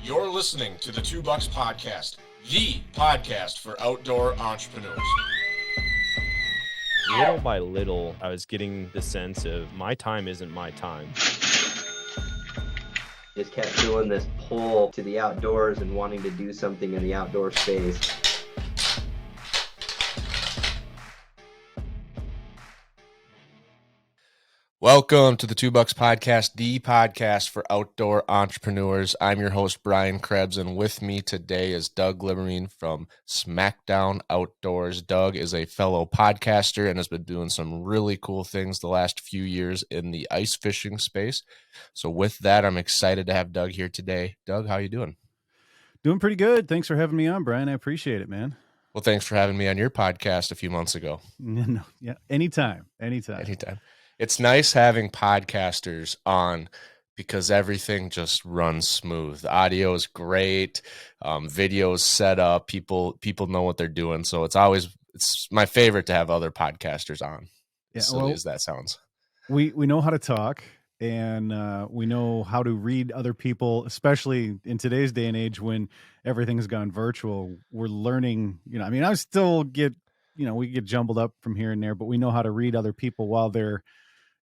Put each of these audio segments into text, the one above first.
You're listening to the TWOBUCKS podcast, the podcast for outdoor entrepreneurs. Little by little, I was getting the sense of my time isn't my time. Just kept feeling this pull to the outdoors and wanting to do something in the outdoor space. Welcome to the TWOBUCKS podcast, the podcast for outdoor entrepreneurs. I'm your host, Brian Krebs, and with me today is Doug Glimmerveen from Smackdown Outdoors. Doug is a fellow podcaster and has been doing some really cool things the last few years in the ice fishing space. So with that, I'm excited to have Doug here today. Doug, how you doing? Doing pretty good. Thanks for having me on, Brian. I appreciate it, man. Well, thanks for having me on your podcast a few months ago. No, yeah, anytime. It's nice having podcasters on because everything just runs smooth. The audio is great. Videos set up. People know what they're doing. So it's my favorite to have other podcasters on. Yeah, as silly as that sounds. We know how to talk, and we know how to read other people, especially in today's day and age when everything's gone virtual. We're learning, I still get, we get jumbled up from here and there, but we know how to read other people while they're,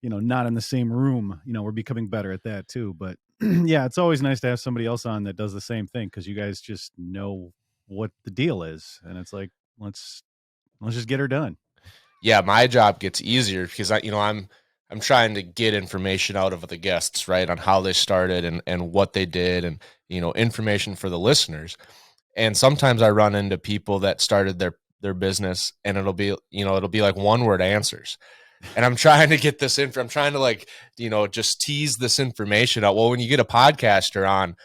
not in the same room. We're becoming better at that too. But yeah, it's always nice to have somebody else on that does the same thing, because you guys just know what the deal is, and it's like, let's just get her done. Yeah, my job gets easier because I'm trying to get information out of the guests, right, on how they started and what they did, and information for the listeners. And sometimes I run into people that started their business, and it'll be like one word answers. And I'm trying to get this I'm trying to just tease this information out. Well, when you get a podcaster on,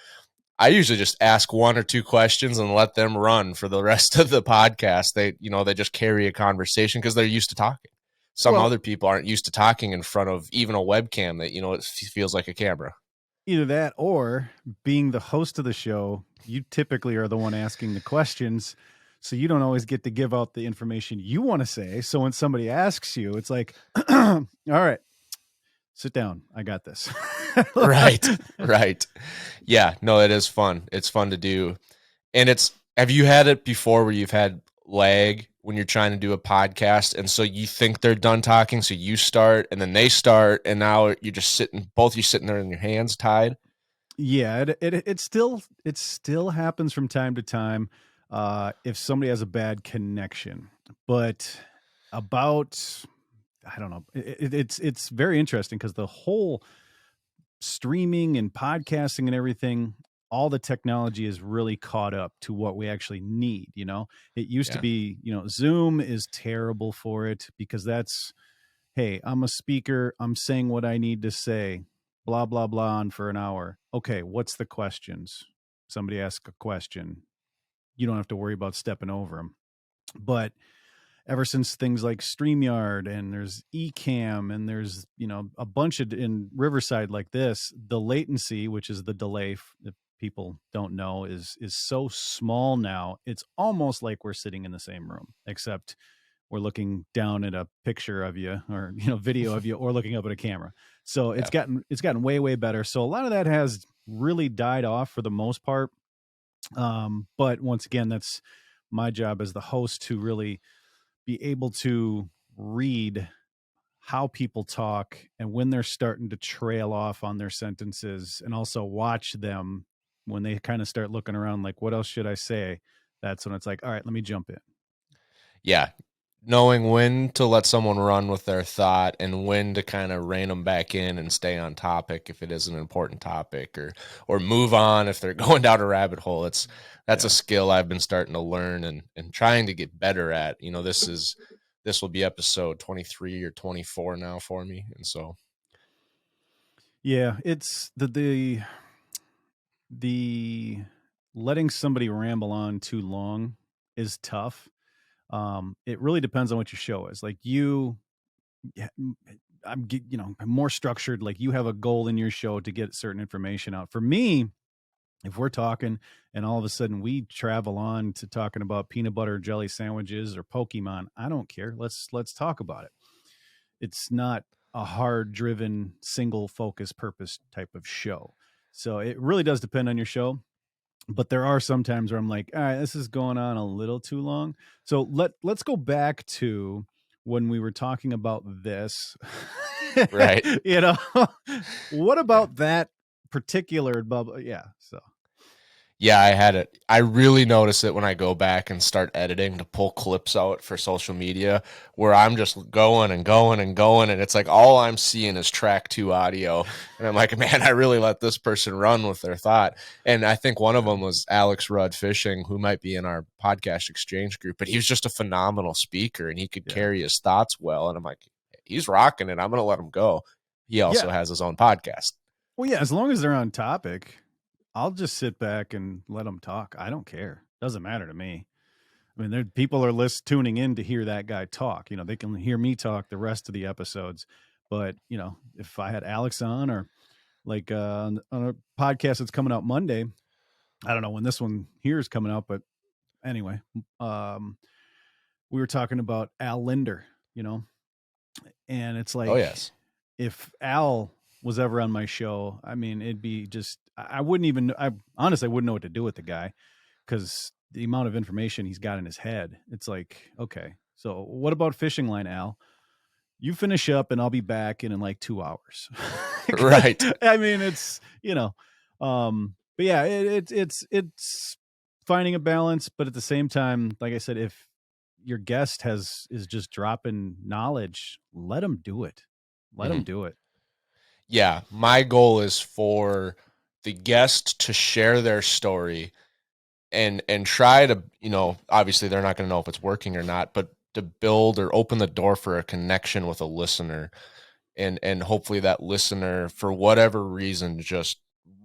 I usually just ask one or two questions and let them run for the rest of the podcast. They just carry a conversation because they're used to talking. Some other people aren't used to talking in front of even a webcam that, it feels like a camera. Either that, or being the host of the show, you typically are the one asking the questions. So you don't always get to give out the information you want to say. So when somebody asks you, it's like, all right, sit down. I got this. Right. Yeah, no, it is fun. It's fun to do. And have you had it before where you've had lag when you're trying to do a podcast, and so you think they're done talking, so you start and then they start, and now you're just sitting there in your hands tied? Yeah, it still happens from time to time. If somebody has a bad connection, but I don't know. It's very interesting because the whole streaming and podcasting and everything, all the technology is really caught up to what we actually need. It used to be, Zoom is terrible for it because that's, hey, I'm a speaker. I'm saying what I need to say, blah, blah, blah, on for an hour. Okay. What's the questions? Somebody asks a question. You don't have to worry about stepping over them. But ever since things like StreamYard and there's Ecamm and there's, a bunch of in Riverside like this, the latency, which is the delay, if people don't know, is so small now. It's almost like we're sitting in the same room, except we're looking down at a picture of you or, video of you, or looking up at a camera. So it's gotten way, way better. So a lot of that has really died off for the most part. But once again, that's my job as the host to really be able to read how people talk and when they're starting to trail off on their sentences, and also watch them when they kind of start looking around like, what else should I say? That's when it's like, all right, let me jump in. Yeah. Knowing when to let someone run with their thought and when to kind of rein them back in and stay on topic if it is an important topic, or move on if they're going down a rabbit hole. That's a skill I've been starting to learn and trying to get better at. This will be episode 23 or 24 now for me. And so, yeah, it's the letting somebody ramble on too long is tough. It really depends on what your show is. Like I'm more structured. Like you have a goal in your show to get certain information out. For me, if we're talking and all of a sudden we travel on to talking about peanut butter jelly sandwiches or Pokemon, I don't care. Let's talk about it. It's not a hard driven, single focus purpose type of show. So it really does depend on your show. But there are some times where I'm like, all right, this is going on a little too long. So let's go back to when we were talking about this. Right. You know, what about that particular bubble? Yeah. So Yeah, I had it. I really notice it when I go back and start editing to pull clips out for social media where I'm just going and going and going. And it's like all I'm seeing is track 2 audio. And I'm like, man, I really let this person run with their thought. And I think one of them was Alex Rudd Fishing, who might be in our podcast exchange group, but he was just a phenomenal speaker and he could carry his thoughts well. And I'm like, he's rocking it. I'm going to let him go. He also has his own podcast. Well, yeah, as long as they're on topic, I'll just sit back and let them talk. I don't care. Doesn't matter to me. I mean, people are tuning in to hear that guy talk. You know, they can hear me talk the rest of the episodes. But, you know, if I had Alex on or like on a podcast that's coming out Monday, I don't know when this one here is coming out, but anyway, we were talking about Al Linder, you know, and it's like, oh, yes. If Al was ever on my show, I mean, it'd be just, I honestly wouldn't know what to do with the guy because the amount of information he's got in his head. It's like, okay, so what about fishing line, Al? You finish up and I'll be back in like 2 hours. Right. I mean, it's, you know, but yeah, it's finding a balance, but at the same time, like I said, if your guest is just dropping knowledge, let them do it. Let them do it. Yeah, my goal is for the guest to share their story and try to, you know, obviously they're not going to know if it's working or not, but to build or open the door for a connection with a listener and hopefully that listener for whatever reason just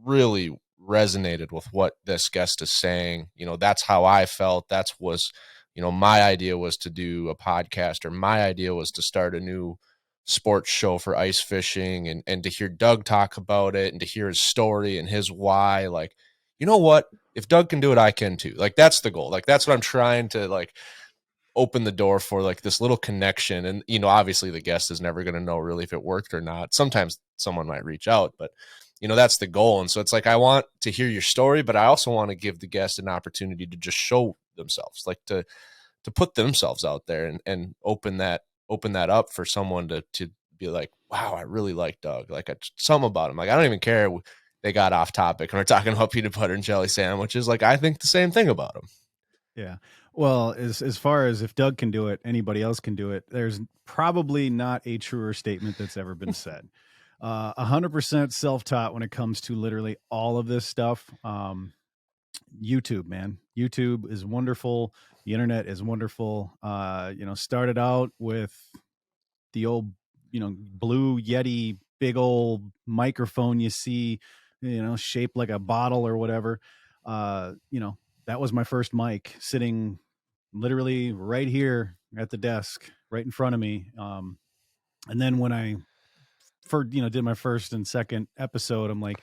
really resonated with what this guest is saying. You know, that's how I felt. You know, my idea was to do a podcast, or my idea was to start a new sports show for ice fishing, and to hear Doug talk about it and to hear his story and his why. Like, you know what? If Doug can do it, I can too. Like, that's the goal. Like, that's what I'm trying to like open the door for, like this little connection. And, you know, obviously the guest is never going to know really if it worked or not. Sometimes someone might reach out, but you know, that's the goal. And so it's like, I want to hear your story, but I also want to give the guest an opportunity to just show themselves, like to put themselves out there and open that up for someone to be like, wow, I really like Doug. Like, something about him. Like, I don't even care they got off topic and we're talking about peanut butter and jelly sandwiches. Like, I think the same thing about him. Yeah. Well, as far as if Doug can do it, anybody else can do it. There's probably not a truer statement that's ever been said. 100% self-taught when it comes to literally all of this stuff. YouTube, man. YouTube is wonderful. The internet is wonderful. You know, started out with the old, you know, blue Yeti, big old microphone you see, you know, shaped like a bottle or whatever. You know, that was my first mic, sitting literally right here at the desk, right in front of me. And then when I did my first and second episode, I'm like,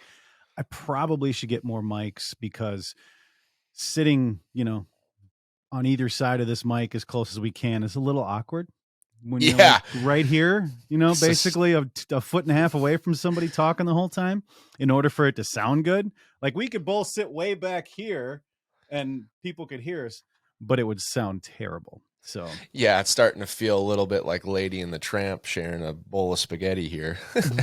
I probably should get more mics because sitting, you know, on either side of this mic as close as we can is a little awkward. When you're like right here, you know, basically a foot and a half away from somebody talking the whole time in order for it to sound good. Like, we could both sit way back here and people could hear us, but it would sound terrible. So yeah, it's starting to feel a little bit like Lady and the Tramp sharing a bowl of spaghetti here.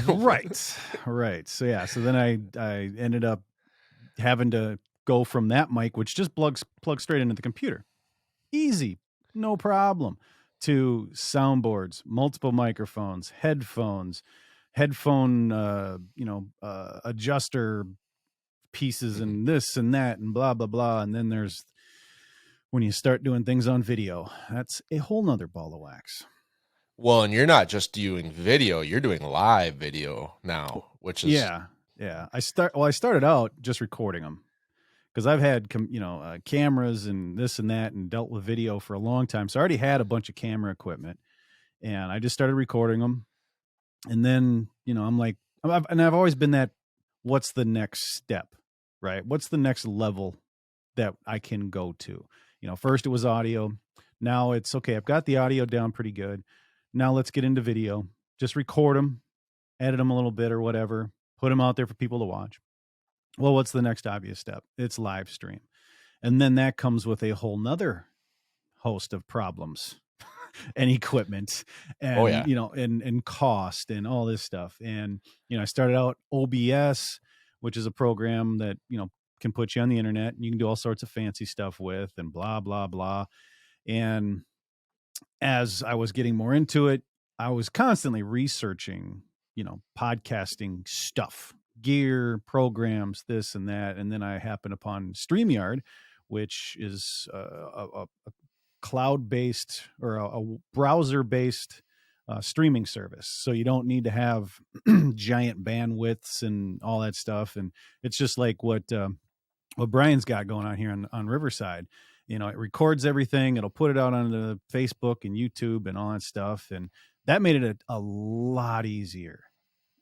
Right. So yeah, so then I ended up having to go from that mic, which just plugs straight into the computer. Easy, no problem, to soundboards, multiple microphones, headphone adjuster pieces and this and that and blah blah blah. And then there's when you start doing things on video, that's a whole nother ball of wax. Well, and you're not just doing video, you're doing live video now, which is I started out just recording them because I've had cameras and this and that and dealt with video for a long time, so I already had a bunch of camera equipment, and I just started recording them. And then, you know, I'm like, I've always been that, what's the next step, right? What's the next level that I can go to? You know, first it was audio. Now it's okay, I've got the audio down pretty good. Now let's get into video. Just record them, edit them a little bit or whatever, put them out there for people to watch. Well, what's the next obvious step? It's live stream. And then that comes with a whole nother host of problems and equipment and, Oh, yeah. and cost and all this stuff. And, I started out OBS, which is a program that, can put you on the internet and you can do all sorts of fancy stuff with and blah, blah, blah. And as I was getting more into it, I was constantly researching, podcasting stuff, gear, programs, this and that. And then I happened upon StreamYard, which is a cloud-based or a browser-based streaming service. So you don't need to have giant bandwidths and all that stuff. And it's just like what Brian's got going on here on Riverside. It records everything. It'll put it out on the Facebook and YouTube and all that stuff. And that made it a lot easier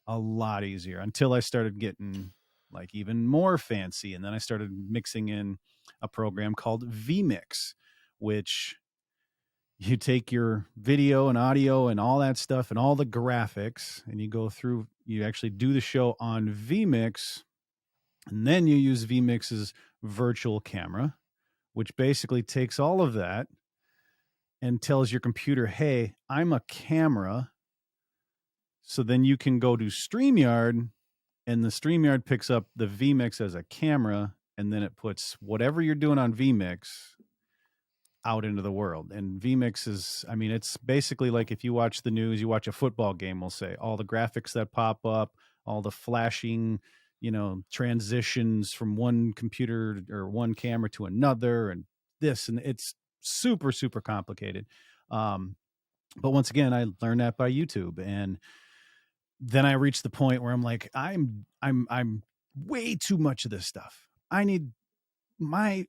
until I started getting like even more fancy. And then I started mixing in a program called vMix, which you take your video and audio and all that stuff and all the graphics and you actually do the show on vMix. And then you use vMix's virtual camera, which basically takes all of that and tells your computer, hey, I'm a camera. So then you can go to StreamYard and the StreamYard picks up the vMix as a camera. And then it puts whatever you're doing on vMix out into the world. And vMix is, it's basically like if you watch the news, you watch a football game, we'll say all the graphics that pop up, all the flashing, transitions from one computer or one camera to another and this, and it's super, super complicated. But once again, I learned that by YouTube. And then I reached the point where I'm like, I'm way too much of this stuff. I need my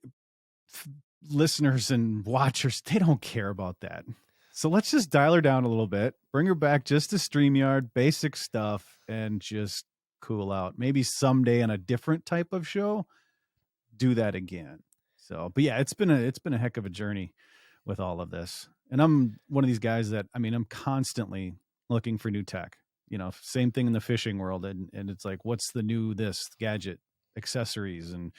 listeners and watchers. They don't care about that. So let's just dial her down a little bit, bring her back just to StreamYard, basic stuff, and just cool out. Maybe someday on a different type of show, do that again. So, but yeah, it's been a heck of a journey with all of this. And I'm one of these guys that, I'm constantly looking for new tech, same thing in the fishing world. And it's like, what's the new, this gadget, accessories and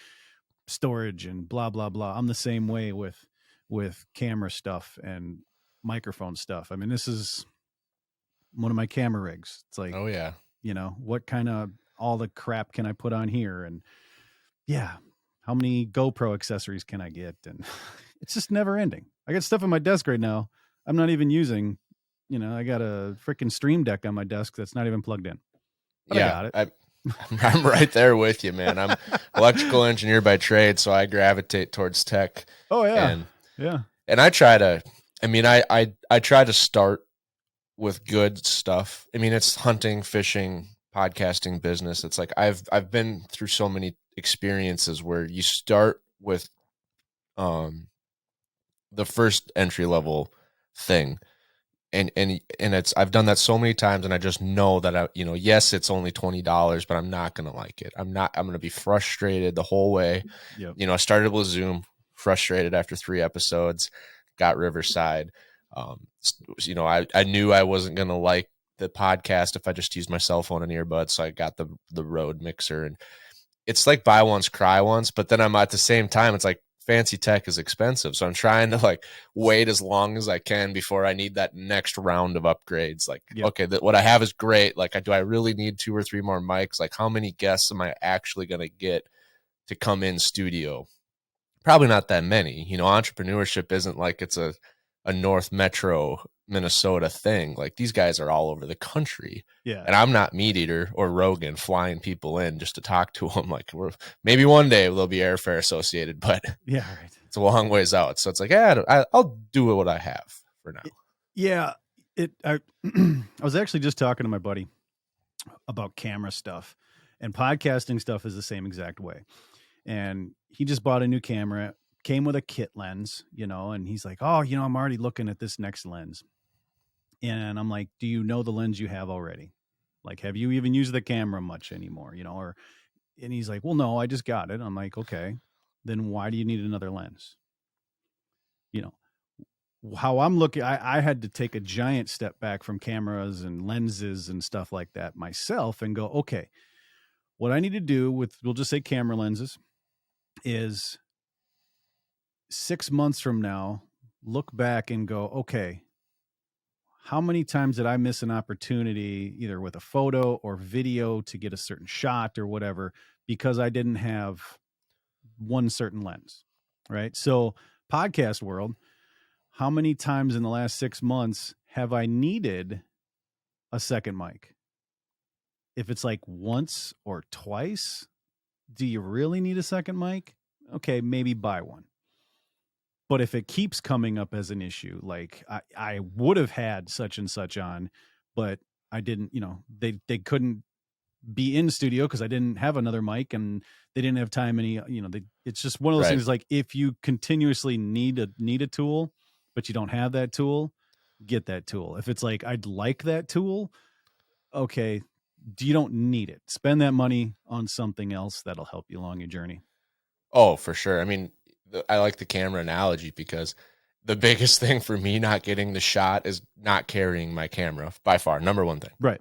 storage and blah, blah, blah. I'm the same way with camera stuff and microphone stuff. This is one of my camera rigs. It's like, Oh, yeah. What kind of all the crap can I put on here? And yeah, how many GoPro accessories can I get? And it's just never ending. I got stuff on my desk right now I'm not even using. I got a freaking Stream Deck on my desk that's not even plugged in. But I got it. I'm right there with you, man. I'm electrical engineer by trade, so I gravitate towards tech. Oh yeah. And I try to, I try to start with good stuff. It's hunting, fishing, podcasting, business. It's like I've been through so many experiences where you start with the first entry level thing. And it's, I've done that so many times, and I just know that yes, it's only $20, but I'm not going to like it. I'm going to be frustrated the whole way. Yep. I started with Zoom, frustrated after 3 episodes, got Riverside. I knew I wasn't going to like the podcast if I just used my cell phone and earbuds. So I got the Rode mixer, and it's like buy once, cry once, but then I'm at the same time, it's like, fancy tech is expensive. So I'm trying to wait as long as I can before I need that next round of upgrades. Okay, what I have is great. Do I really need 2 or 3 more mics? How many guests am I actually going to get to come in studio? Probably not that many. Entrepreneurship isn't like it's a North Metro Minnesota thing. These guys are all over the country. Yeah. And I'm not Meat Eater or Rogan flying people in just to talk to them. Maybe one day there'll be airfare associated, but yeah, right. It's a long ways out. So it's like, I'll do what I have for now. Yeah. I was actually just talking to my buddy about camera stuff, and podcasting stuff is the same exact way. And he just bought a new camera, came with a kit lens, and he's like, oh, I'm already looking at this next lens. And I'm like, do you know the lens you have already? Have you even used the camera much anymore? And he's like, well, no, I just got it. I'm like, okay, then why do you need another lens? How I'm looking, I had to take a giant step back from cameras and lenses and stuff like that myself and go, okay, What I need to do with, we'll just say camera lenses, is 6 months from now, look back and go, okay, how many times did I miss an opportunity either with a photo or video to get a certain shot or whatever because I didn't have one certain lens, right? So podcast world, how many times in the last 6 months have I needed a second mic? If it's like once or twice, do you really need a second mic? Okay, maybe buy one. But if it keeps coming up as an issue, like I would have had such and such on, but I didn't, they couldn't be in studio because I didn't have another mic and they didn't have time it's just one of those things, like if you continuously need a tool, but you don't have that tool, get that tool. If it's like, I'd like that tool, okay, you don't need it. Spend that money on something else that'll help you along your journey. Oh, for sure. I mean, I like the camera analogy because the biggest thing for me not getting the shot is not carrying my camera, by far, number one thing. Right.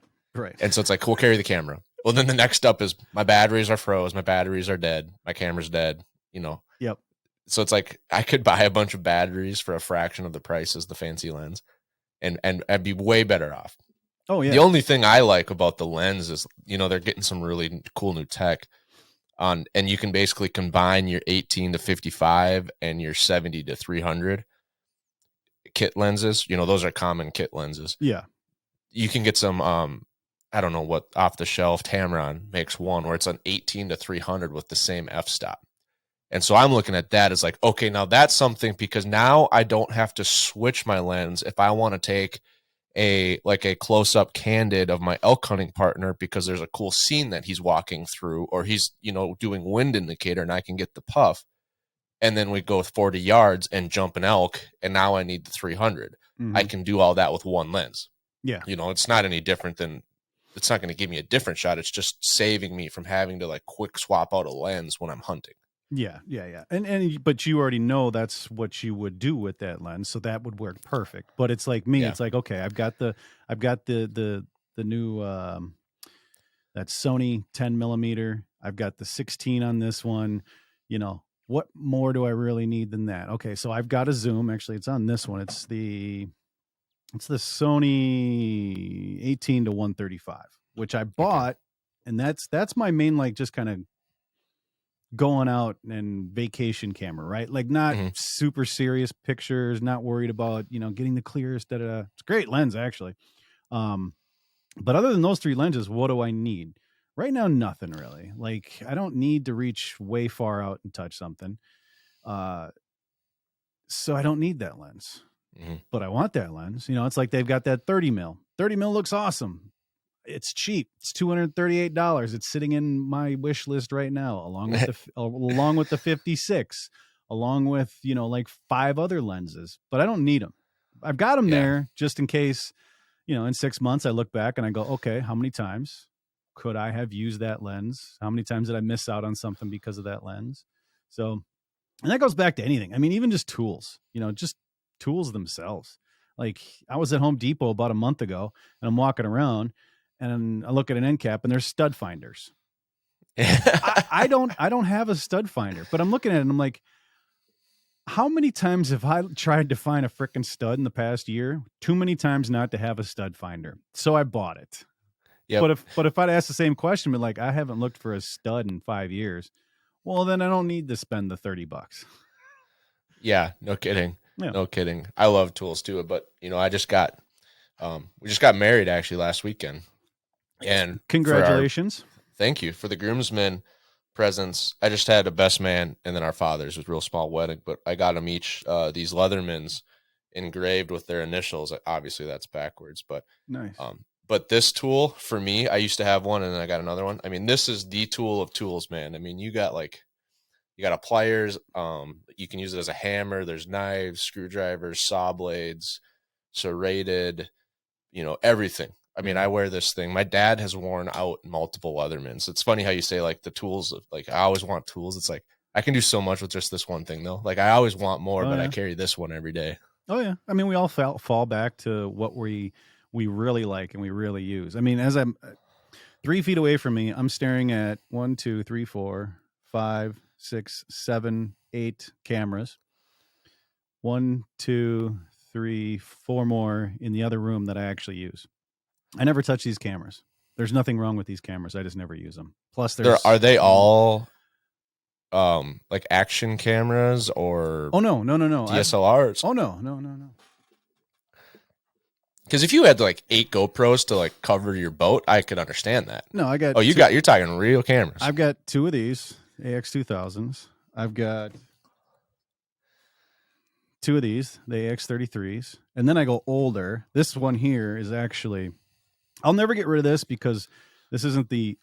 And so it's like, we'll carry the camera. Well, then the next up is my batteries are froze, my batteries are dead, my camera's dead, Yep. So it's like I could buy a bunch of batteries for a fraction of the price as the fancy lens and I'd be way better off. Oh, yeah. The only thing I like about the lens is, they're getting some really cool new tech on, and you can basically combine your 18 to 55 and your 70 to 300 kit lenses. Those are common kit lenses. Yeah. You can get some, I don't know what off the shelf. Tamron makes one where it's an 18 to 300 with the same f-stop. And so I'm looking at that as like, okay, now that's something, because now I don't have to switch my lens if I want to take a close-up candid of my elk hunting partner because there's a cool scene that he's walking through, or he's, doing wind indicator and I can get the puff. And then we go 40 yards and jump an elk. And now I need the 300. Mm-hmm. I can do all that with one lens. Yeah. It's not any different than, it's not going to give me a different shot. It's just saving me from having to quick swap out a lens when I'm hunting. Yeah. But you already know that's what you would do with that lens, so that would work perfect. But it's like me, It's like, okay, I've got the new that Sony 10 millimeter. I've got the 16 on this one. What more do I really need than that? Okay, so I've got a zoom. Actually, it's on this one. It's the Sony 18 to 135, which I bought, and that's my main just kind of going out and vacation camera, right? Like not super serious pictures, not worried about, getting the clearest, It's a great lens actually. But other than those three lenses, what do I need? Right now, nothing really. Like I don't need to reach way far out and touch something. So I don't need that lens, but I want that lens. It's like they've got that 30 mil. 30 mil looks awesome. It's cheap. It's $238. It's sitting in my wish list right now, along with the 56, along with 5 other lenses. But I don't need them. I've got them there just in case. In 6 months I look back and I go, okay, how many times could I have used that lens? How many times did I miss out on something because of that lens? So, and that goes back to anything. I mean, even just tools. Just tools themselves. Like I was at Home Depot about a month ago, and I'm walking around. And I look at an end cap and there's stud finders. I don't have a stud finder, but I'm looking at it and I'm like, how many times have I tried to find a frickin' stud in the past year? Too many times not to have a stud finder. So I bought it. Yep. But if I'd asked the same question, but I haven't looked for a stud in 5 years, well, then I don't need to spend the $30. Yeah, no kidding. Yeah. No kidding. I love tools too, but I just got, we just got married actually last weekend. And congratulations. Thank you for the groomsmen presents. I just had a best man and then our fathers. It was a real small wedding, but I got them each these Leathermans engraved with their initials. Obviously that's backwards, but nice. But this tool for me, I used to have one and then I got another one. I mean, this is the tool of tools, man. I mean, you got a pliers. You can use it as a hammer. There's knives, screwdrivers, saw blades, serrated, everything. I mean, I wear this thing. My dad has worn out multiple Leathermans. It's funny how you say the tools of I always want tools. It's like I can do so much with just this one thing though. I always want more, but I carry this one every day. Oh yeah. I mean, we all fall back to what we really like and we really use. I mean, 3 feet away from me, I'm staring at 1, 2, 3, 4, 5, 6, 7, 8 cameras. 1, 2, 3, 4 more in the other room that I actually use. I never touch these cameras. There's nothing wrong with these cameras. I just never use them. Plus, Are they all like action cameras or Oh no. DSLRs? No. Because if you had like 8 GoPros to like cover your boat, I could understand that. No, I got. Oh, you're talking real cameras. I've got 2 of these AX2000s. I've got 2 of these, the AX33s, and then I go older. This one here is actually, I'll never get rid of this because this isn't the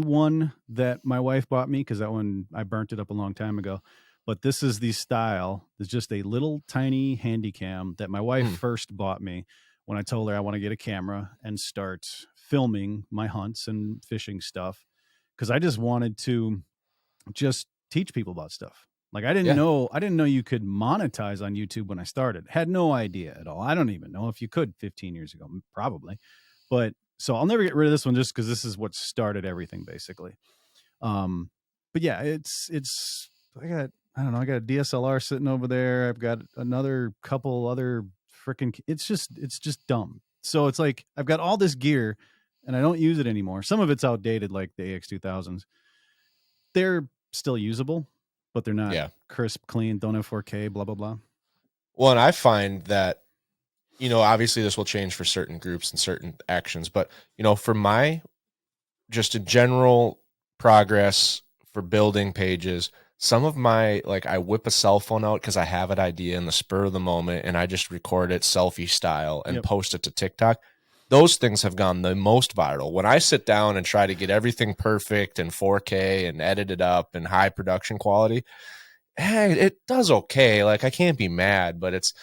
one that my wife bought me, because that one I burnt it up a long time ago. But this is the style. It's just a little tiny handy cam that my wife first bought me when I told her I want to get a camera and start filming my hunts and fishing stuff, because I just wanted to just teach people about stuff. Like I didn't know you could monetize on YouTube when I started. Had no idea at all. I don't even know if you could 15 years ago, probably. But so I'll never get rid of this one just because this is what started everything basically. But yeah, I got a DSLR sitting over there. I've got another couple other freaking, it's just dumb. So it's like, I've got all this gear and I don't use it anymore. Some of it's outdated, like the AX2000s. They're still usable, but they're not crisp, clean, don't have 4K, blah, blah, blah. Well, and I find that, obviously this will change for certain groups and certain actions, but, for my, just a general progress for building pages, some of my, like, I whip a cell phone out because I have an idea in the spur of the moment and I just record it selfie style and post it to TikTok. Those things have gone the most viral. When I sit down and try to get everything perfect and 4K and edit it up and high production quality, it does okay. Like I can't be mad, but it's,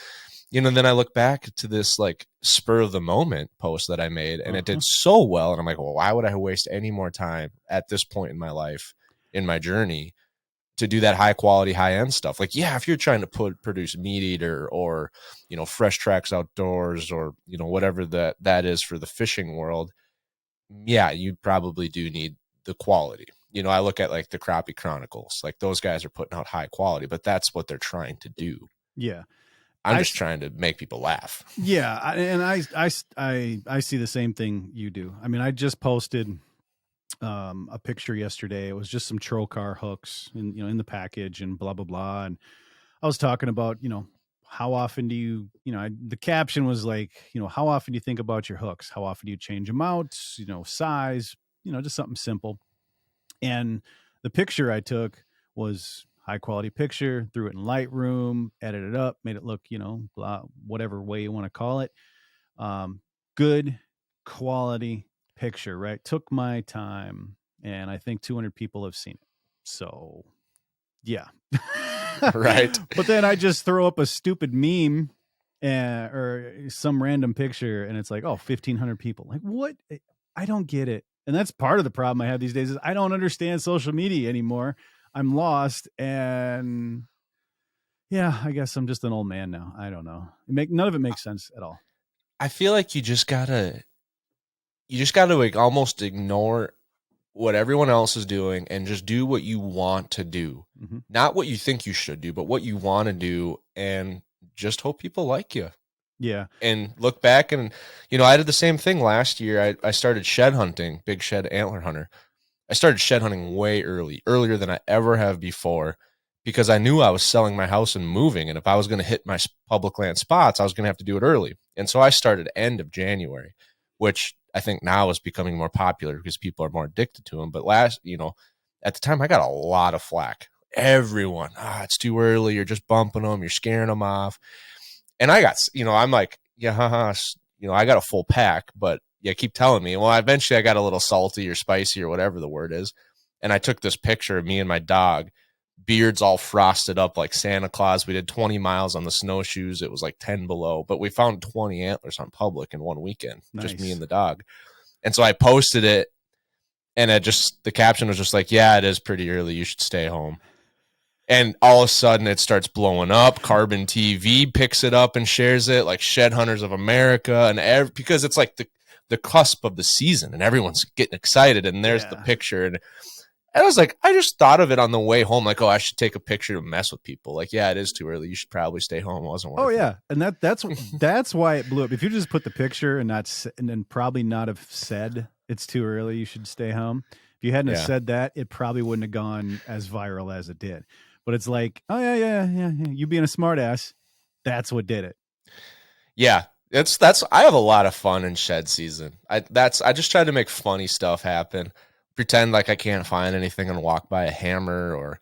then I look back to this like spur of the moment post that I made and it did so well. And I'm like, well, why would I waste any more time at this point in my life, in my journey, to do that high quality, high end stuff? Like, if you're trying to produce Meat Eater or, Fresh Tracks Outdoors or, whatever that is for the fishing world, you probably do need the quality. I look at like the Crappie Chronicles, like those guys are putting out high quality, but that's what they're trying to do. Yeah. I'm just trying to make people laugh. Yeah. And I see the same thing you do. I mean, I just posted a picture yesterday. It was just some trocar hooks in the package and blah, blah, blah. And I was talking about, how often do you, the caption was like, how often do you think about your hooks? How often do you change them out? Size, just something simple. And the picture I took was high quality picture, threw it in Lightroom, edited it up, made it look, blah, whatever way you want to call it. Good quality picture, right? Took my time, and I think 200 people have seen it. So yeah. Right. But then I just throw up a stupid meme or some random picture and it's like, 1,500 people. Like, what? I don't get it. And that's part of the problem I have these days is I don't understand social media anymore. I'm lost. And I guess I'm just an old man now. I don't know. None of it makes sense at all. I feel like you just gotta like almost ignore what everyone else is doing and just do what you want to do. Not what you think you should do, but what you want to do, and just hope people like you. Yeah. And look back and, I did the same thing last year. I started shed hunting, big shed antler hunter. I started shed hunting way earlier than I ever have before, because I knew I was selling my house and moving. And if I was going to hit my public land spots, I was going to have to do it early. And so I started end of January, which I think now is becoming more popular because people are more addicted to them. But at the time I got a lot of flack. Everyone, it's too early. You're just bumping them. You're scaring them off. And I got, I'm like, I got a full pack, but keep telling me. Well, eventually I got a little salty or spicy or whatever the word is. And I took this picture of me and my dog, beards all frosted up like Santa Claus. We did 20 miles on the snowshoes. It was like 10 below, but we found 20 antlers on public in one weekend, just me and the dog. And so I posted it, and the caption was just like, it is pretty early. You should stay home. And all of a sudden it starts blowing up. Carbon TV picks it up and shares it, like Shed Hunters of America, and because it's like the the cusp of the season and everyone's getting excited and there's the Yeah. picture. And I was like, I just thought of it on the way home. Like, oh, I should take a picture to mess with people. Like, yeah, it is too early. You should probably stay home. It wasn't worth Oh it. yeah. And that's why it blew up. If you just put the picture and then probably not have said it's too early, you should stay home. If you hadn't have said that, it probably wouldn't have gone as viral as it did. But it's like, oh yeah. You being a smart ass. That's what did it. Yeah. That's I have a lot of fun in shed season. I just try to make funny stuff happen. Pretend like I can't find anything and walk by a hammer, or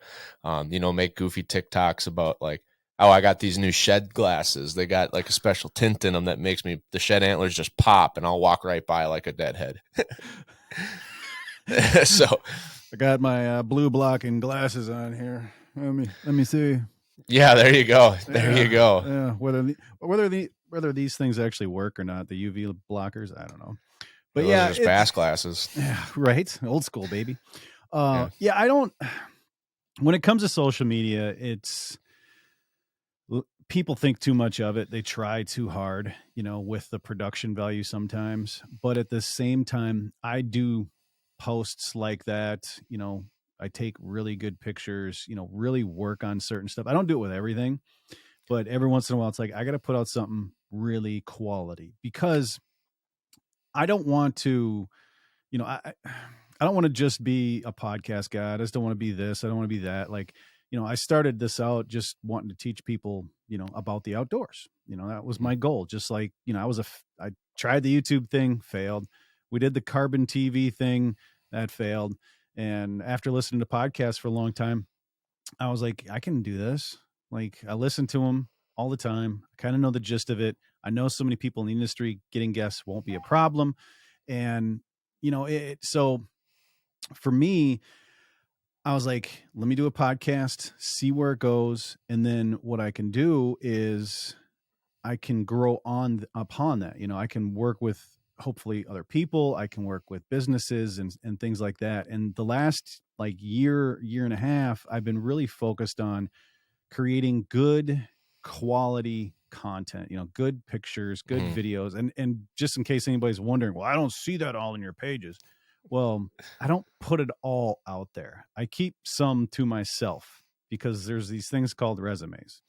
make goofy TikToks about like, oh, I got these new shed glasses. They got like a special tint in them that makes the shed antlers just pop, and I'll walk right by like a deadhead. So I got my blue blocking glasses on here. Let me see. Yeah, there you go. You go. Yeah, whether these things actually work or not, the UV blockers, I don't know. But those are just bass glasses. Yeah, right. Old school, baby. I don't. When it comes to social media, people think too much of it. They try too hard, with the production value sometimes. But at the same time, I do posts like that. I take really good pictures, really work on certain stuff. I don't do it with everything, but every once in a while, it's like, I got to put out something really quality, because I don't want to, I don't want to just be a podcast guy. I just don't want to be this. I don't want to be that. Like, I started this out just wanting to teach people, about the outdoors. That was my goal. Just like, I tried the YouTube thing, failed. We did the carbon TV thing, that failed. And after listening to podcasts for a long time, I was like, I can do this. Like, I listen to them all the time. I kind of know the gist of it. I know so many people in the industry, getting guests won't be a problem. And, so for me, I was like, let me do a podcast, see where it goes. And then what I can do is I can grow upon that. I can work with hopefully other people. I can work with businesses and things like that. And the last year and a half, I've been really focused on creating good quality content, good pictures, good videos. And just in case anybody's wondering, well, I don't see that all in your pages. Well, I don't put it all out there. I keep some to myself, because there's these things called resumes.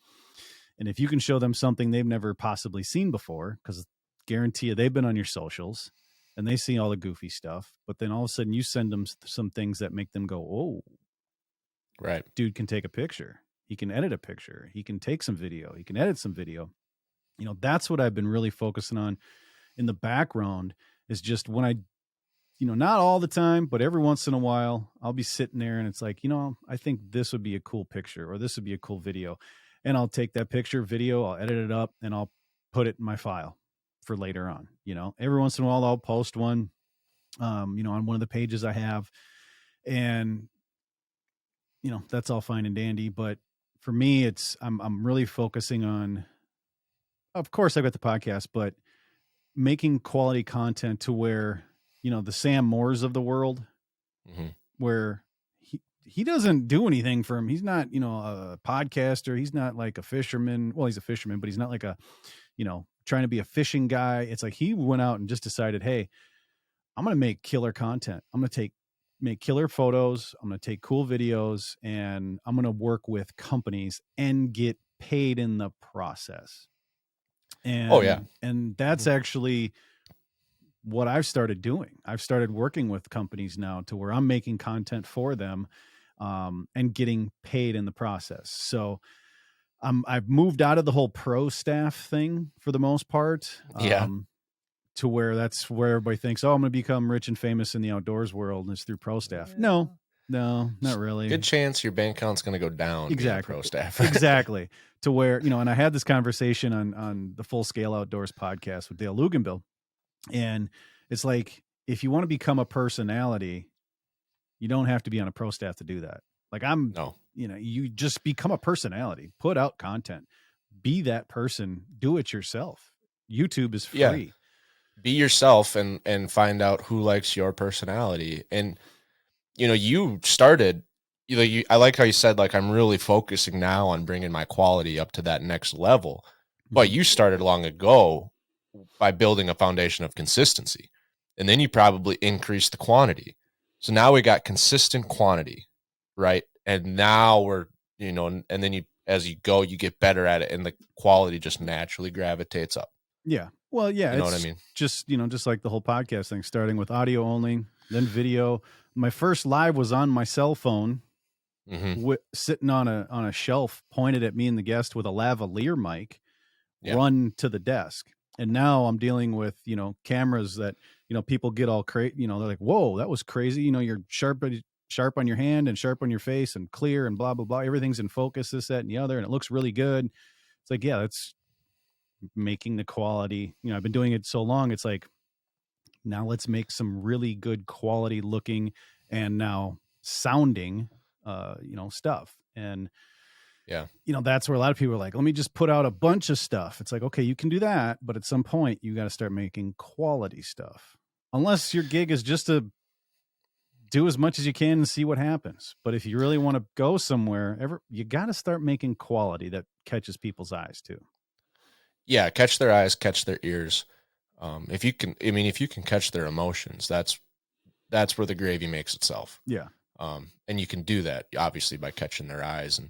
And if you can show them something they've never possibly seen before, because guarantee you they've been on your socials and they see all the goofy stuff, but then all of a sudden you send them some things that make them go, oh, right. Dude can take a picture. He can edit a picture. He can take some video. He can edit some video. That's what I've been really focusing on in the background, is just when I, not all the time, but every once in a while, I'll be sitting there and it's like, I think this would be a cool picture, or this would be a cool video. And I'll take that picture, video, I'll edit it up, and I'll put it in my file for later on. Every once in a while I'll post one, on one of the pages I have, and, that's all fine and dandy. But for me, I'm really focusing on, of course I've got the podcast, but making quality content to where, the Sam Moores of the world, where he doesn't do anything for him. He's not, a podcaster. He's not like a fisherman. Well, he's a fisherman, but he's not like a, trying to be a fishing guy. It's like he went out and just decided, hey, I'm going to make killer content. I'm going to make killer photos. I'm going to take cool videos, and I'm going to work with companies and get paid in the process. And, and that's actually what I've started doing. I've started working with companies now to where I'm making content for them, and getting paid in the process. So I've moved out of the whole pro staff thing for the most part. To where that's where everybody thinks, oh, I'm going to become rich and famous in the outdoors world, and it's through pro staff. No, not really. Good chance your bank account's going to go down. Exactly. Pro staff. Exactly. To where, and I had this conversation on the Full Scale Outdoors podcast with Dale Luganville. And it's like, if you want to become a personality, you don't have to be on a pro staff to do that. Like you just become a personality, put out content, be that person, do it yourself. YouTube is free. Yeah. Be yourself and find out who likes your personality. And, you started, I like how you said, like, I'm really focusing now on bringing my quality up to that next level. But you started long ago by building a foundation of consistency. and then you probably increase the quantity. So now we got consistent quantity, right? And now we're, you know, and then as you go, you get better at it, and the quality just naturally gravitates up. Yeah. Well, yeah, You know it's what I mean? just, just like the whole podcast thing, starting with audio only, then video. My first live was on my cell phone, sitting on a shelf pointed at me and the guest with a lavalier mic, run to the desk. And now I'm dealing with, cameras that, people get all crazy, they're like, whoa, that was crazy. You're sharp on your hand and sharp on your face and clear and blah, blah, blah. Everything's in focus, this, that, and the other. And it looks really good. It's like, yeah, that's making the quality. I've been doing it so long. It's like, now let's make some really good quality looking and now sounding, stuff. And that's where a lot of people are like, let me just put out a bunch of stuff. It's like, okay, you can do that, but at some point you got to start making quality stuff, unless your gig is just to do as much as you can and see what happens. But if you really want to go somewhere, you got to start making quality that catches people's eyes too. Yeah. Catch their eyes, catch their ears. If you can catch their emotions, that's where the gravy makes itself. Yeah. And you can do that obviously by catching their eyes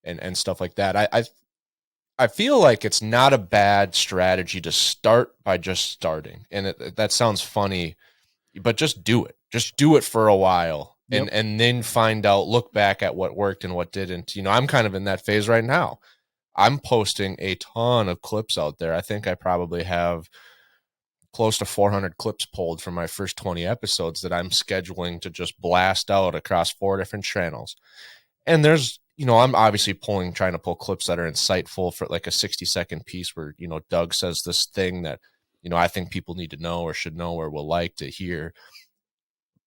and stuff like that. I feel like it's not a bad strategy to start by just starting. And that sounds funny, but just do it. Just do it for a while and then find out, look back at what worked and what didn't. I'm kind of in that phase right now. I'm posting a ton of clips out there. I think I probably have close to 400 clips pulled from my first 20 episodes that I'm scheduling to just blast out across 4 different channels. And there's, I'm obviously trying to pull clips that are insightful for like a 60-second piece where, Doug says this thing that, I think people need to know or should know or will like to hear.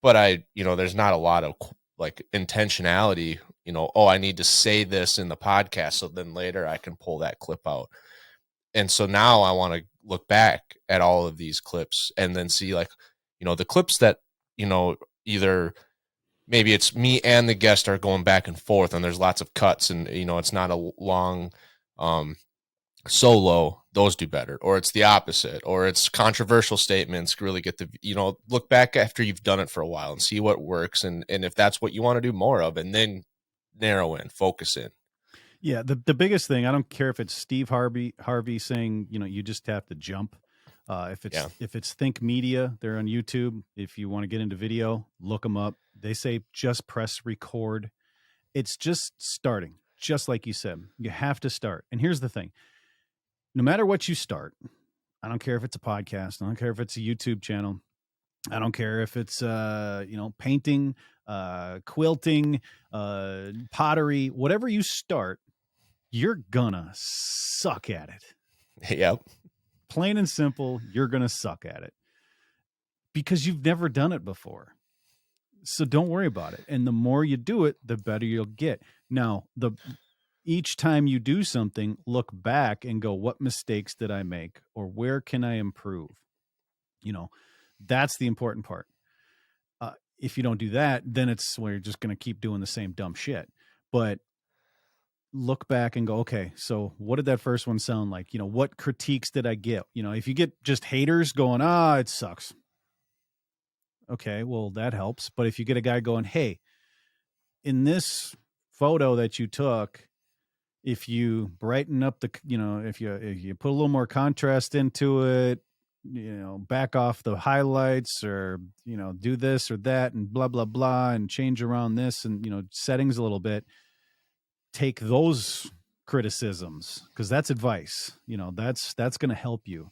But there's not a lot of like intentionality, I need to say this in the podcast so then later I can pull that clip out. And so now I want to look back at all of these clips and then see like, the clips that, either maybe it's me and the guest are going back and forth and there's lots of cuts and, it's not a long solo, those do better. Or it's the opposite, or it's controversial statements really get the, look back after you've done it for a while and see what works. And if that's what you want to do more of, and then narrow in, focus in. Yeah, the biggest thing, I don't care if it's Steve Harvey saying, you just have to jump. If it's Think Media, they're on YouTube. If you want to get into video, look them up. They say just press record. It's just starting, just like you said. You have to start. And here's the thing. No matter what you start, I don't care if it's a podcast. I don't care if it's a YouTube channel. I don't care if it's, painting, quilting, pottery, whatever you start, you're gonna suck at it. Yep. Plain and simple, you're gonna suck at it because you've never done it before. So don't worry about it. And the more you do it, the better you'll get. Now, each time you do something, look back and go, what mistakes did I make? Or where can I improve? That's the important part. If you don't do that, then it's where you're just going to keep doing the same dumb shit. But look back and go, okay, so what did that first one sound like? What critiques did I get? If you get just haters going, it sucks. Okay, well, that helps. But if you get a guy going, hey, in this photo that you took, if you brighten up the, if you put a little more contrast into it, back off the highlights or, do this or that and blah, blah, blah, and change around this and, settings a little bit, take those criticisms because that's advice, that's going to help you.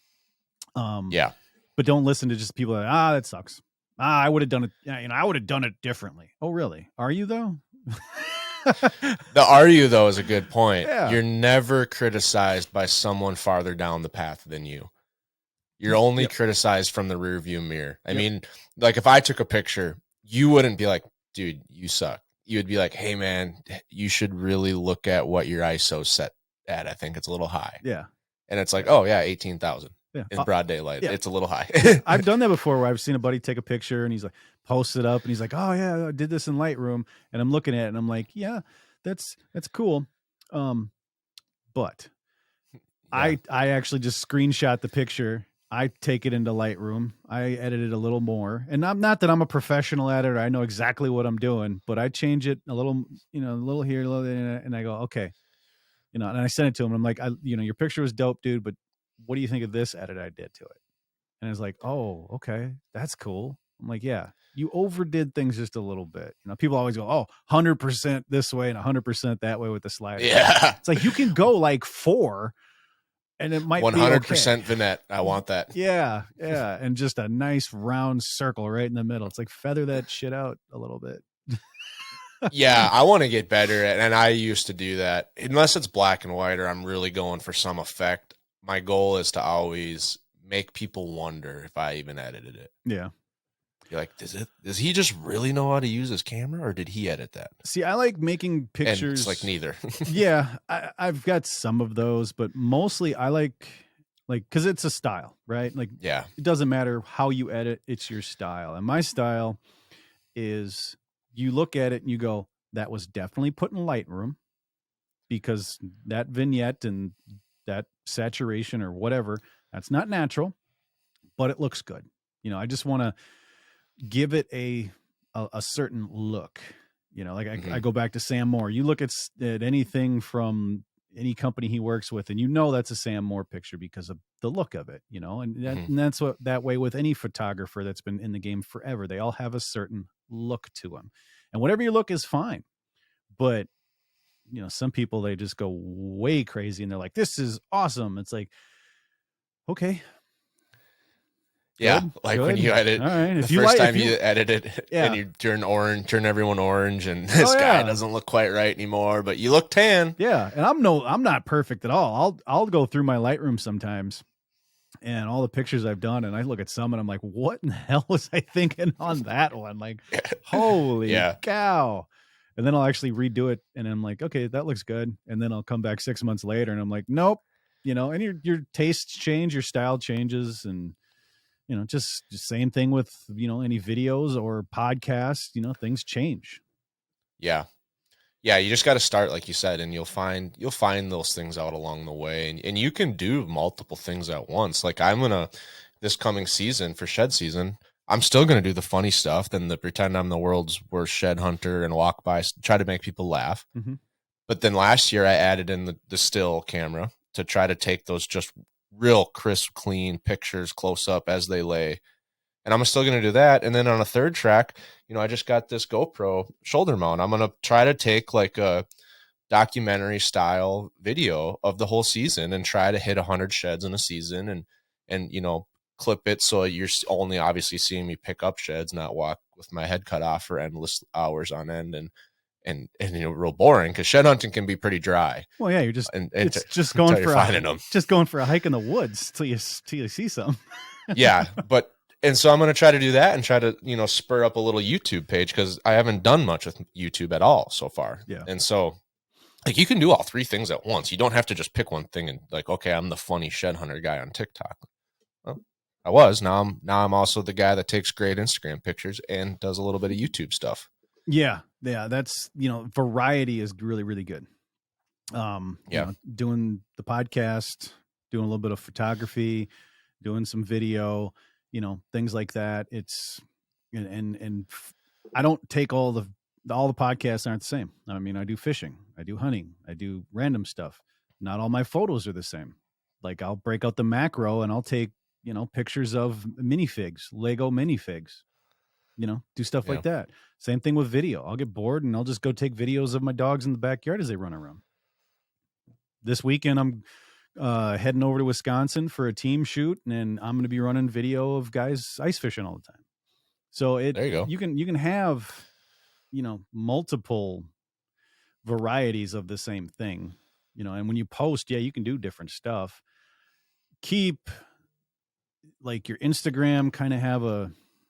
But don't listen to just people that sucks. I would have done it. I would have done it differently. Oh, really? Are you though? The are you though is a good point. Yeah. You're never criticized by someone farther down the path than you. You're only criticized from the rear view mirror. I mean, like if I took a picture, you wouldn't be like, dude, you suck. You would be like, hey man, you should really look at what your ISO's set at. I think it's a little high. Yeah. And it's like, oh yeah, 18,000 in broad daylight. Yeah. It's a little high. I've done that before where I've seen a buddy take a picture and he's like, post it up and he's like, oh yeah, I did this in Lightroom. And I'm looking at it and I'm like, yeah, that's cool. But I actually just screenshot the picture. I take it into Lightroom. I edit it a little more, and I'm not that I'm a professional editor. I know exactly what I'm doing, but I change it a little, a little here, a little there, and I go, okay, and I send it to him. I'm like, your picture was dope, dude, but what do you think of this edit I did to it? And it's like, oh, okay, that's cool. I'm like, yeah, you overdid things just a little bit. People always go, oh, 100% this way and 100% that way with the slider. Yeah. It's like you can go like 4 and it might 100% be okay. vignette. I want that. Yeah. And just a nice round circle right in the middle. It's like feather that shit out a little bit. Yeah, I want to get better at, and I used to do that. Unless it's black and white or I'm really going for some effect, my goal is to always make people wonder if I even edited it. Yeah. You're like, does he just really know how to use his camera, or did he edit that? See, I like making pictures. And it's like neither. Yeah, I've got some of those, but mostly I like because it's a style, right? Like, yeah, it doesn't matter how you edit, it's your style. And my style is you look at it and you go, that was definitely put in Lightroom, because that vignette and that saturation or whatever, that's not natural, but it looks good. I just want to give it a certain look. Like I go back to Sam Moore. You look at anything from any company he works with, and that's a Sam Moore picture because of the look of it, and that's what that way with any photographer that's been in the game forever. They all have a certain look to them, and whatever your look is fine. But some people, they just go way crazy and they're like, this is awesome. It's like, okay. Yeah, good, like good. when you edit, all right. the first time you edit it, yeah. and you turn everyone orange, and this guy doesn't look quite right anymore, but you look tan. Yeah, and I'm not perfect at all. I'll go through my Lightroom sometimes, and all the pictures I've done, and I look at some, and I'm like, what in the hell was I thinking on that one? Like, holy cow! And then I'll actually redo it, and I'm like, okay, that looks good. And then I'll come back 6 months later, and I'm like, nope. And your tastes change, your style changes, and just same thing with, any videos or podcasts, things change. Yeah. Yeah. You just got to start, like you said, and you'll find those things out along the way, and you can do multiple things at once. Like this coming season for shed season, I'm still going to do the funny stuff, then the pretend I'm the world's worst shed hunter and walk by, try to make people laugh. Mm-hmm. But then last year I added in the still camera to try to take those just real crisp, clean pictures close up as they lay. And I'm still going to do that. And then on a third track, I just got this GoPro shoulder mount. I'm going to try to take like a documentary style video of the whole season and try to hit 100 sheds in a season and clip it. So you're only obviously seeing me pick up sheds, not walk with my head cut off for endless hours on end. And real boring, because shed hunting can be pretty dry. Well, yeah, you're just just going for a hike in the woods till you see something. Yeah, and so I'm going to try to do that and try to spur up a little YouTube page, because I haven't done much with YouTube at all so far. Yeah, and so like you can do all three things at once. You don't have to just pick one thing and like, okay, I'm the funny shed hunter guy on TikTok. Well, I was. Now I'm also the guy that takes great Instagram pictures and does a little bit of YouTube stuff. Yeah. That's, variety is really, really good. Doing the podcast, doing a little bit of photography, doing some video, things like that. It's, and I don't take all the podcasts aren't the same. I mean, I do fishing, I do hunting, I do random stuff. Not all my photos are the same. Like I'll break out the macro and I'll take, pictures of minifigs, Lego minifigs. Do stuff like that. Same thing with video. I'll get bored and I'll just go take videos of my dogs in the backyard as they run around. This weekend, I'm heading over to Wisconsin for a team shoot, and I'm going to be running video of guys ice fishing all the time. So there you go. You can have, multiple varieties of the same thing, and when you post, you can do different stuff. Keep like your Instagram kind of have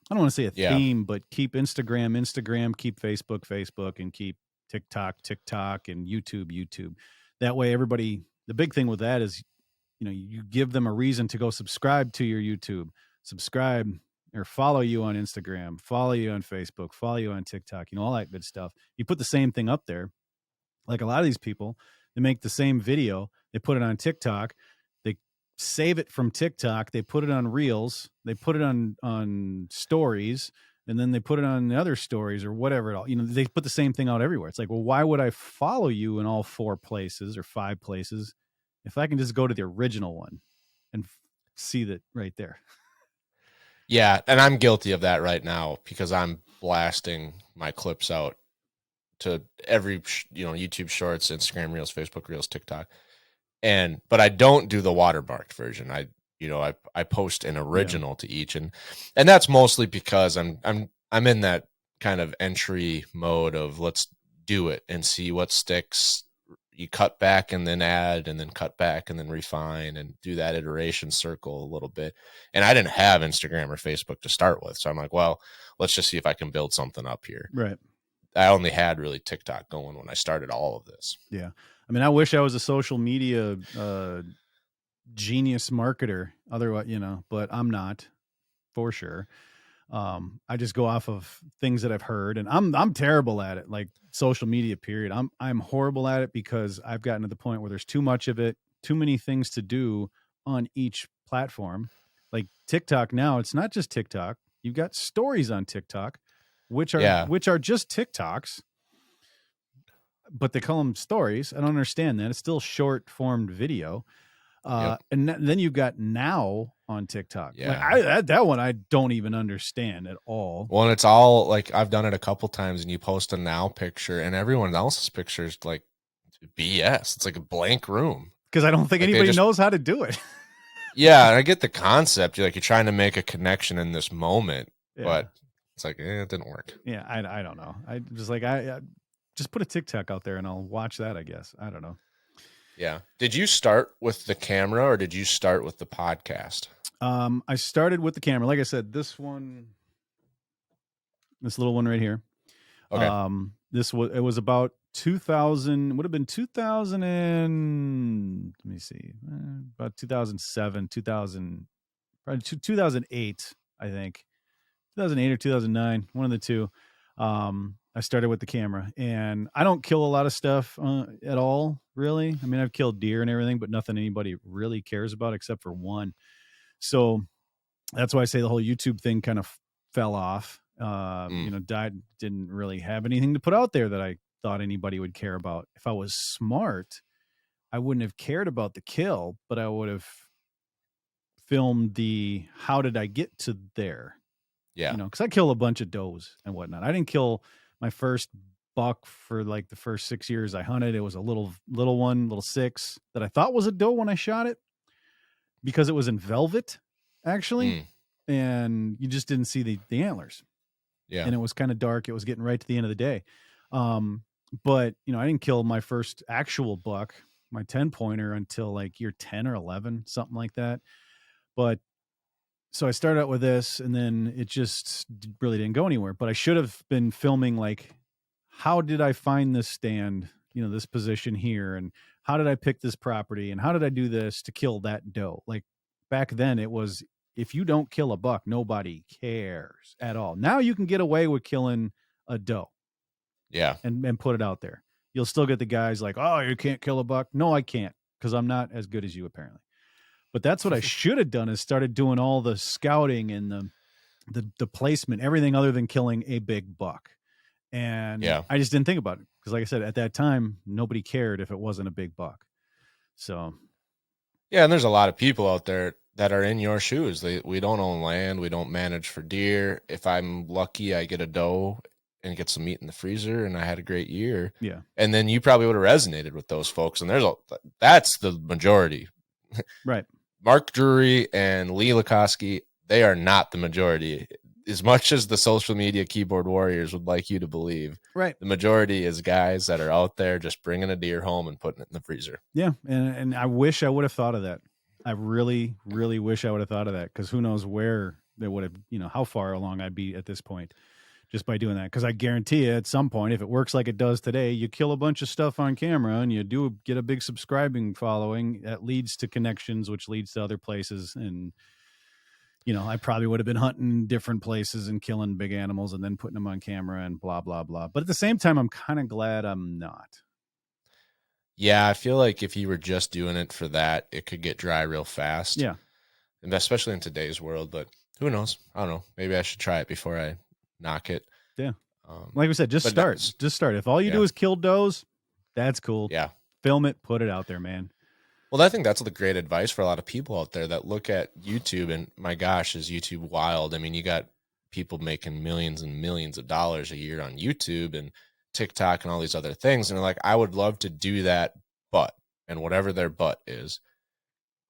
I don't want to say a theme, but keep Instagram, keep Facebook, and keep TikTok, and YouTube. That way, everybody, the big thing with that is, you give them a reason to go subscribe to your YouTube, subscribe or follow you on Instagram, follow you on Facebook, follow you on TikTok, all that good stuff. You put the same thing up there. Like a lot of these people, they make the same video, they put it on TikTok, they save it from TikTok. They put it on Reels. They put it on stories, and then they put it on the other stories or whatever. It all, they put the same thing out everywhere. It's like, well, why would I follow you in all 4 places or 5 places if I can just go to the original one and see that right there? Yeah, and I'm guilty of that right now because I'm blasting my clips out to every YouTube Shorts, Instagram Reels, Facebook Reels, TikTok, but I don't do the watermarked version. I post an original to each, and that's mostly because I'm in that kind of entry mode of let's do it and see what sticks. You cut back and then add, and then cut back and then refine, and do that iteration circle a little bit. And I didn't have Instagram or Facebook to start with, so I'm like, well, let's just see if I can build something up here. Right. I only had really TikTok going when I started all of this. Yeah. I mean, I wish I was a social media genius marketer, otherwise, but I'm not, for sure. I just go off of things that I've heard, and I'm terrible at it. Like social media, period. I'm horrible at it because I've gotten to the point where there's too much of it, too many things to do on each platform. Like TikTok now, it's not just TikTok. You've got stories on TikTok, which are just TikToks, but they call them stories. I don't understand that. It's still short formed video. And then you've got Now on TikTok. Yeah. Like that one I don't even understand at all. Well, and it's all like, I've done it a couple times, and you post a Now picture and everyone else's picture is like BS. It's like a blank room. Because I don't think anybody knows how to do it. Yeah, and I get the concept. You're trying to make a connection in this moment, but it's like, it didn't work. Yeah, I don't know. I just I just put a TikTok out there and I'll watch that, I guess. I don't know. Yeah. Did you start with the camera or did you start with the podcast? I started with the camera. Like I said, this little one right here. Okay. It was about 2000, would have been 2000 and let me see, about 2007, probably 2008, I think. 2008 or 2009, one of the two. I started with the camera, and I don't kill a lot of stuff at all, really. I mean, I've killed deer and everything, but nothing anybody really cares about except for one. So that's why I say the whole YouTube thing kind of fell off. Didn't really have anything to put out there that I thought anybody would care about. If I was smart, I wouldn't have cared about the kill, but I would have filmed the how did I get to there. Yeah. Because I kill a bunch of does and whatnot. I didn't kill my first buck for like the first 6 years I hunted. It was a little one, little 6 that I thought was a doe when I shot it because it was in velvet, actually. And you just didn't see the antlers. Yeah. And it was kind of dark. It was getting right to the end of the day. But, I didn't kill my first actual buck, my 10-pointer, until like year 10 or 11, something like that. But so I started out with this, and then it just really didn't go anywhere. But I should have been filming, like, how did I find this stand, this position here, and how did I pick this property, and how did I do this to kill that doe? Like, back then it was, if you don't kill a buck, nobody cares at all. Now you can get away with killing a doe. Yeah. And put it out there. You'll still get the guys like, oh, you can't kill a buck. No, I can't, because I'm not as good as you, apparently. But that's what I should have done, is started doing all the scouting and the placement, everything other than killing a big buck. And I just didn't think about it. Because like I said, at that time, nobody cared if it wasn't a big buck. So. Yeah. And there's a lot of people out there that are in your shoes. We don't own land. We don't manage for deer. If I'm lucky, I get a doe and get some meat in the freezer, and I had a great year. Yeah. And then you probably would have resonated with those folks. And that's the majority. Right. Mark Drury and Lee Lukoski, they are not the majority. As much as the social media keyboard warriors would like you to believe, right? The majority is guys that are out there just bringing a deer home and putting it in the freezer. Yeah, and I wish I would have thought of that. I really, really wish I would have thought of that, because who knows where they would have, how far along I'd be at this point just by doing that. Because I guarantee you, at some point, if it works like it does today, you kill a bunch of stuff on camera and you do get a big subscribing following that leads to connections, which leads to other places. And, I probably would have been hunting in different places and killing big animals and then putting them on camera and blah, blah, blah. But at the same time, I'm kind of glad I'm not. Yeah, I feel like if you were just doing it for that, it could get dry real fast. Yeah. And especially in today's world, but who knows? I don't know. Maybe I should try it before I knock it. Yeah. Like we said, just but start. Just start. If all you do is kill does, that's cool. Yeah. Film it, put it out there, man. Well, I think that's the great advice for a lot of people out there that look at YouTube, and my gosh, is YouTube wild? I mean, you got people making millions and millions of dollars a year on YouTube and TikTok and all these other things. And they're like, I would love to do that, and whatever their but is,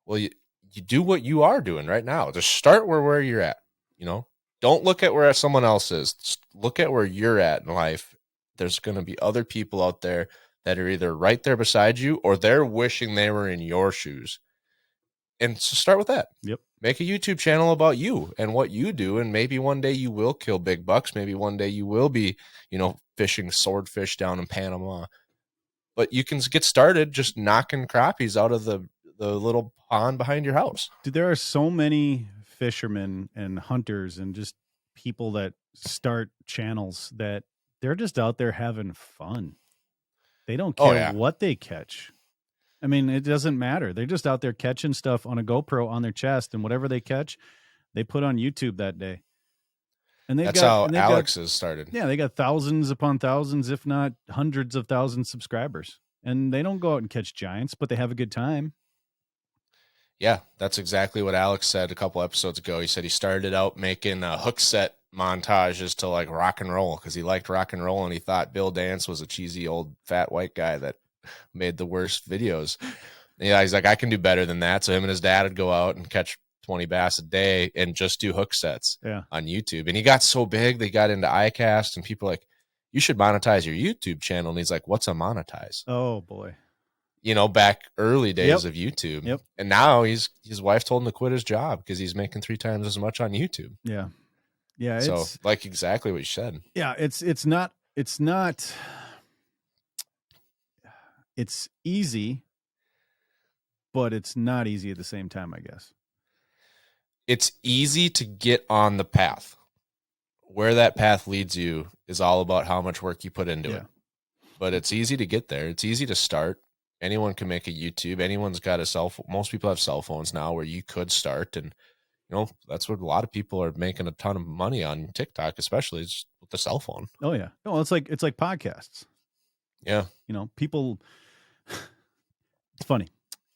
well, you do what you are doing right now. Just start where you're at, you know? Don't look at where someone else is. Just look at where you're at in life. There's going to be other people out there that are either right there beside you or they're wishing they were in your shoes. And so start with that. Yep. Make a YouTube channel about you and what you do. And maybe one day you will kill big bucks. Maybe one day you will be, fishing swordfish down in Panama. But you can get started just knocking crappies out of the little pond behind your house. Dude, there are so many fishermen and hunters and just people that start channels that they're just out there having fun. They don't care what they catch. I mean, it doesn't matter. They're just out there catching stuff on a GoPro on their chest, and whatever they catch, they put on YouTube that day. And that's how Alex has started. Yeah, they got thousands upon thousands, if not hundreds of thousands subscribers. And they don't go out and catch giants, but they have a good time. Yeah, that's exactly what Alex said a couple episodes ago. He said he started out making hook set montages to like rock and roll because he liked rock and roll and he thought Bill Dance was a cheesy old fat white guy that made the worst videos. Yeah, he's like, I can do better than that. So him and his dad would go out and catch 20 bass a day and just do hook sets on YouTube. And he got so big, they got into iCast and people were like, you should monetize your YouTube channel. And he's like, what's a monetize? Oh boy. Back early days of YouTube. Yep. And now his wife told him to quit his job because he's making 3 times as much on YouTube. Yeah. Yeah. So like exactly what you said. Yeah. It's easy, but it's not easy at the same time, I guess. It's easy to get on the path. Where that path leads you is all about how much work you put into it. But it's easy to get there. It's easy to start. Anyone can make a YouTube. Anyone's got a cell phone. Most people have cell phones now where you could start. And, that's what a lot of people are making a ton of money on TikTok, especially just with the cell phone. Oh, yeah. No, it's like podcasts. Yeah. People, it's funny.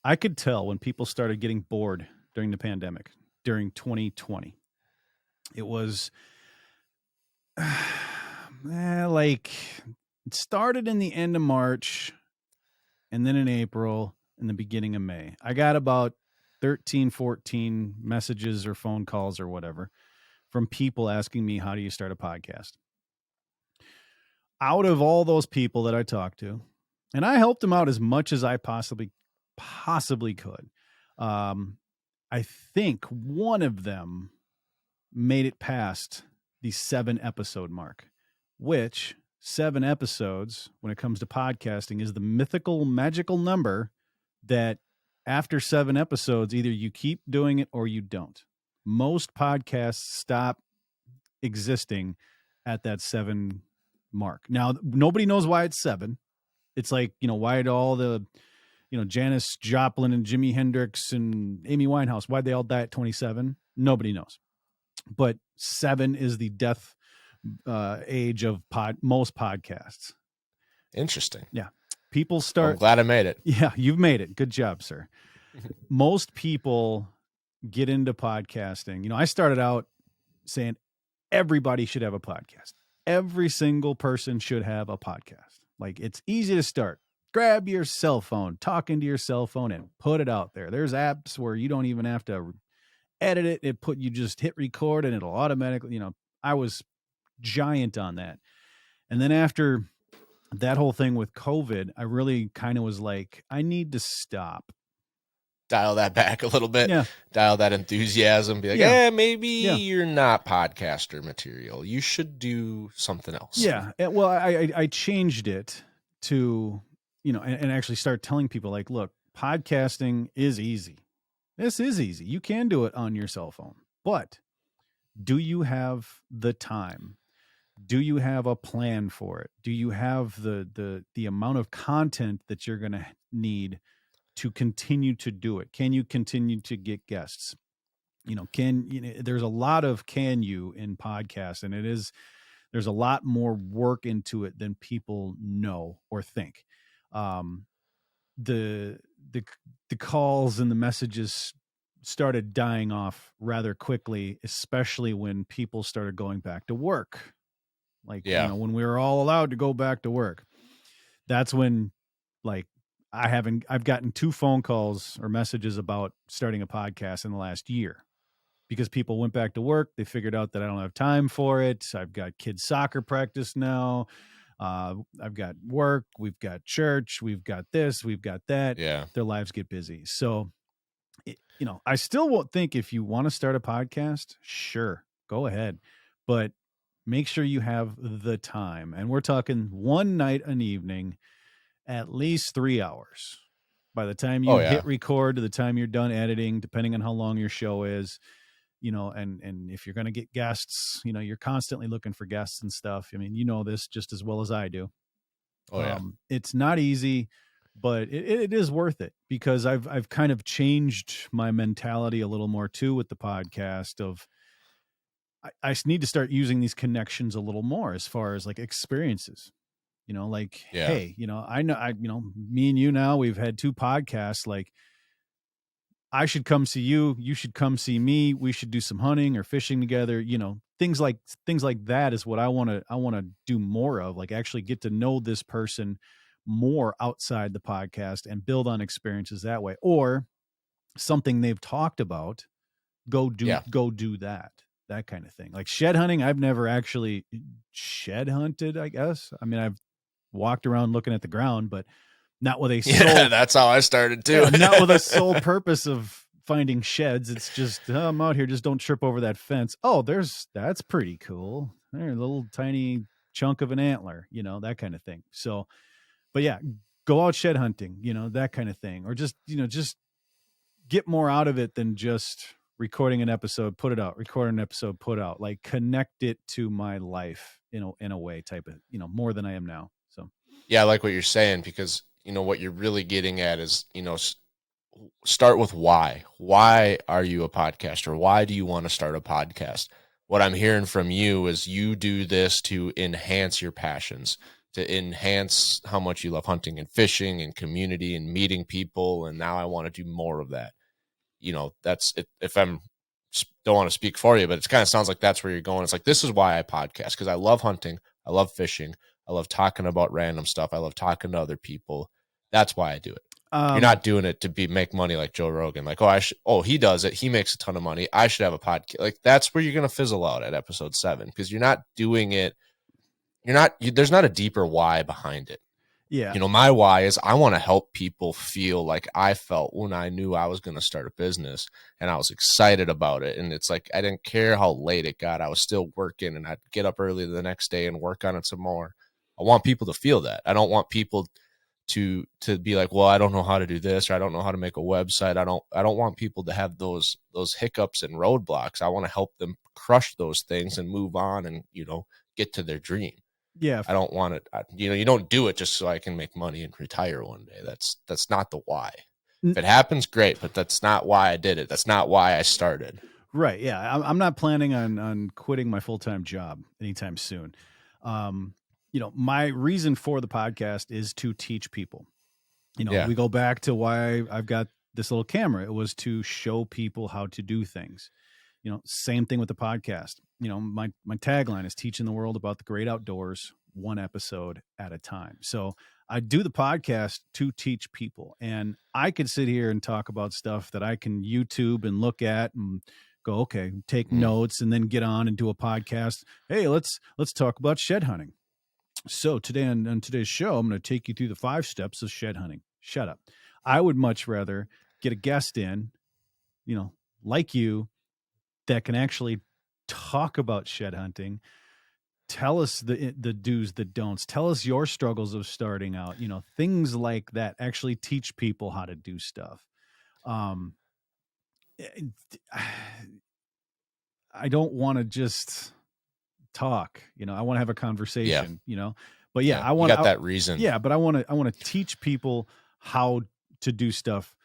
I could tell when people started getting bored during the pandemic, during 2020. It was it started in the end of March and then in April and the beginning of May. I got about 13, 14 messages or phone calls or whatever from people asking me, how do you start a podcast? Out of all those people that I talked to, and I helped them out as much as I possibly could. I think one of them made it past the 7 episode mark, which 7 episodes when it comes to podcasting is the mythical, magical number that after 7 episodes, either you keep doing it or you don't. Most podcasts stop existing at that 7 mark. Now, nobody knows why it's 7. It's like, why did all the, Janis Joplin and Jimi Hendrix and Amy Winehouse, why'd they all die at 27? Nobody knows. But 7 is the death age of most podcasts. Interesting. Yeah. People start. I'm glad I made it. Yeah, you've made it. Good job, sir. Most people get into podcasting. I started out saying everybody should have a podcast. Every single person should have a podcast. Like, it's easy to start. Grab your cell phone, talk into your cell phone and put it out there. There's apps where you don't even have to edit it. You just hit record and it'll automatically, I was giant on that. And then after that whole thing with COVID, I really kind of was like, I need to stop. Dial that back a little bit. Yeah. Dial that enthusiasm. Be like, maybe you're not podcaster material. You should do something else. Yeah. Well, I changed it to, and actually start telling people like, look, podcasting is easy. This is easy. You can do it on your cell phone, but do you have the time? do you have a plan for it? Do you have the amount of content that you're going to need to continue to do it? Can you continue to get guests? There's a lot of can you in podcasts, and there's a lot more work into it than people know or think. The calls and the messages started dying off rather quickly, especially when people started going back to work. Like, when we were all allowed to go back to work, that's when, like, I've gotten 2 phone calls or messages about starting a podcast in the last year, because people went back to work. They figured out that I don't have time for it. I've got kids' soccer practice now. I've got work. We've got church. We've got this. We've got that. Yeah. Their lives get busy. So, I still won't think, if you want to start a podcast, sure, go ahead. But make sure you have the time. And we're talking one night an evening, at least 3 hours. By the time you hit record to the time you're done editing, depending on how long your show is, and if you're going to get guests, you're constantly looking for guests and stuff. I mean, this just as well as I do. It's not easy, but it is worth it, because I've kind of changed my mentality a little more too with the podcast of, I need to start using these connections a little more as far as like experiences, hey, I know, me and you now, we've had 2 podcasts. Like, I should come see you. You should come see me. We should do some hunting or fishing together. Things like that is what I want to do more of. Like, actually get to know this person more outside the podcast and build on experiences that way, or something they've talked about. Go do that kind of thing. Like shed hunting, I've never actually shed hunted, I guess. I mean, I've walked around looking at the ground, but not with a sole. Yeah, that's how I started too. Not with a sole purpose of finding sheds. It's just, I'm out here, just don't trip over that fence. Oh, that's pretty cool. There's a little tiny chunk of an antler, that kind of thing. So, but yeah, go out shed hunting, that kind of thing. Or just get more out of it than just recording an episode, put it out, record an episode, put out. Like, connect it to my life, in a way, type of, more than I am now. So yeah, I like what you're saying, because what you're really getting at is, start with why. Why are you a podcaster? Why do you want to start a podcast? What I'm hearing from you is you do this to enhance your passions, to enhance how much you love hunting and fishing and community and meeting people. And now I want to do more of that. That's it. If don't want to speak for you, but it kind of sounds like that's where you're going. It's like, this is why I podcast, because I love hunting. I love fishing. I love talking about random stuff. I love talking to other people. That's why I do it. You're not doing it to make money like Joe Rogan. Like, he does it. He makes a ton of money. I should have a podcast. Like, that's where you're going to fizzle out at episode 7, because you're not doing it. There's not a deeper why behind it. Yeah. My why is I want to help people feel like I felt when I knew I was going to start a business, and I was excited about it. And it's like, I didn't care how late it got. I was still working, and I'd get up early the next day and work on it some more. I want people to feel that. I don't want people to be like, well, I don't know how to do this, or I don't know how to make a website. I don't want people to have those hiccups and roadblocks. I want to help them crush those things and move on and, get to their dream. Yeah. I don't want it. You don't do it just so I can make money and retire one day. That's not the why. If it happens, great, but that's not why I did it. That's not why I started. Right. Yeah. I'm not planning on quitting my full-time job anytime soon. My reason for the podcast is to teach people. We go back to why I've got this little camera. It was to show people how to do things. Same thing with the podcast. My tagline is teaching the world about the great outdoors, one episode at a time. So I do the podcast to teach people, and I could sit here and talk about stuff that I can YouTube and look at and go, okay, take notes, and then get on and do a podcast. Hey, let's talk about shed hunting. So today on today's show, I'm going to take you through the 5 steps of shed hunting. Shut up. I would much rather get a guest in, like you, that can actually talk about shed hunting, tell us the do's, the don'ts, tell us your struggles of starting out, things like that. Actually teach people how to do stuff. I don't want to just talk. I want to have a conversation, but yeah, I you want got that reason. Yeah. But I want to teach people how to do stuff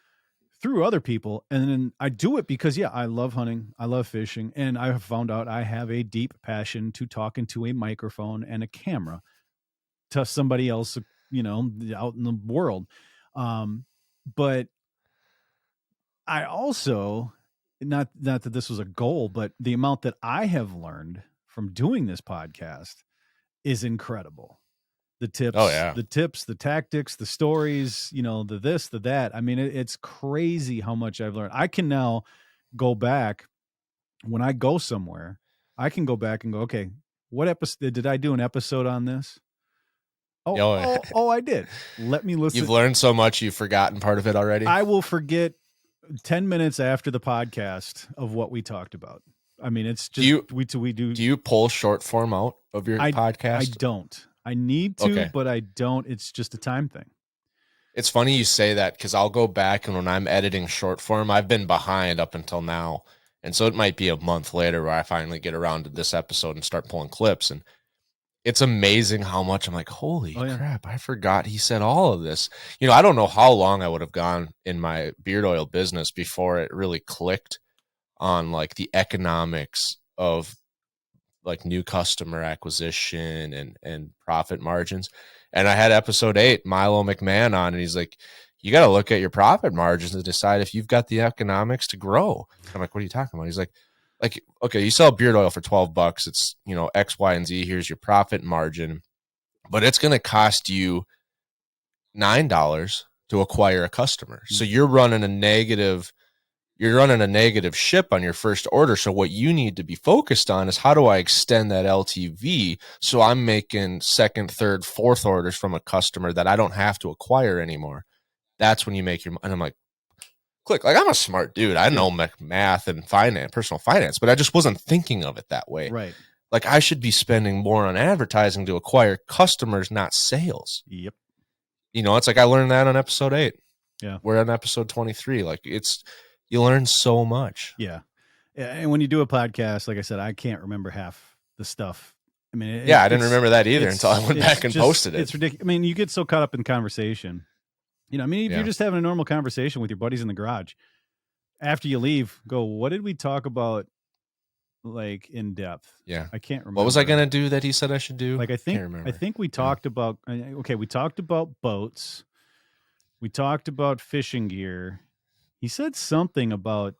through other people. And then I do it because, I love hunting. I love fishing. And I have found out I have a deep passion to talk into a microphone and a camera to somebody else, out in the world. But I also, not that this was a goal, but the amount that I have learned from doing this podcast is incredible. The tips, the tactics, the stories, the this, the that. I mean, it's crazy how much I've learned. I can now go back when I go somewhere. I can go back and go, okay, what episode did I do an episode on this? Oh, I did. Let me listen. You've learned so much, you've forgotten part of it already. I will forget 10 minutes after the podcast of what we talked about. I mean, it's just we do. Do you pull short form out of your podcast? I don't. I need to, but I don't. It's just a time thing. It's funny you say that because I'll go back and when I'm editing short form, I've been behind up until now. And so it might be a month later where I finally get around to this episode and start pulling clips. And it's amazing how much I'm like, holy crap, I forgot he said all of this. I don't know how long I would have gone in my beard oil business before it really clicked on like the economics of like new customer acquisition and profit margins. And I had episode 8, Milo McMahon on, and he's like, you got to look at your profit margins and decide if you've got the economics to grow. I'm like, what are you talking about? He's like, okay, you sell beard oil for $12. It's, X, Y, and Z. Here's your profit margin, but it's going to cost you $9 to acquire a customer. So you're running a negative ship on your first order. So what you need to be focused on is how do I extend that LTV so I'm making second, third, fourth orders from a customer that I don't have to acquire anymore. That's when you make your, and I'm like, click. Like, I'm a smart dude. I know math and finance, personal finance, but I just wasn't thinking of it that way. Right. Like, I should be spending more on advertising to acquire customers, not sales. Yep. It's like I learned that on episode 8. Yeah. We're on episode 23. Like, you learn so much. Yeah. And when you do a podcast, like I said, I can't remember half the stuff. I mean, I didn't remember that either until I went back and posted it. It's ridiculous. I mean, you get so caught up in conversation. If you're just having a normal conversation with your buddies in the garage, after you leave, go, what did we talk about, like, in depth? Yeah. I can't remember. What was I going to do that he said I should do? Like, I think we talked about, we talked about boats. We talked about fishing gear. He said something about,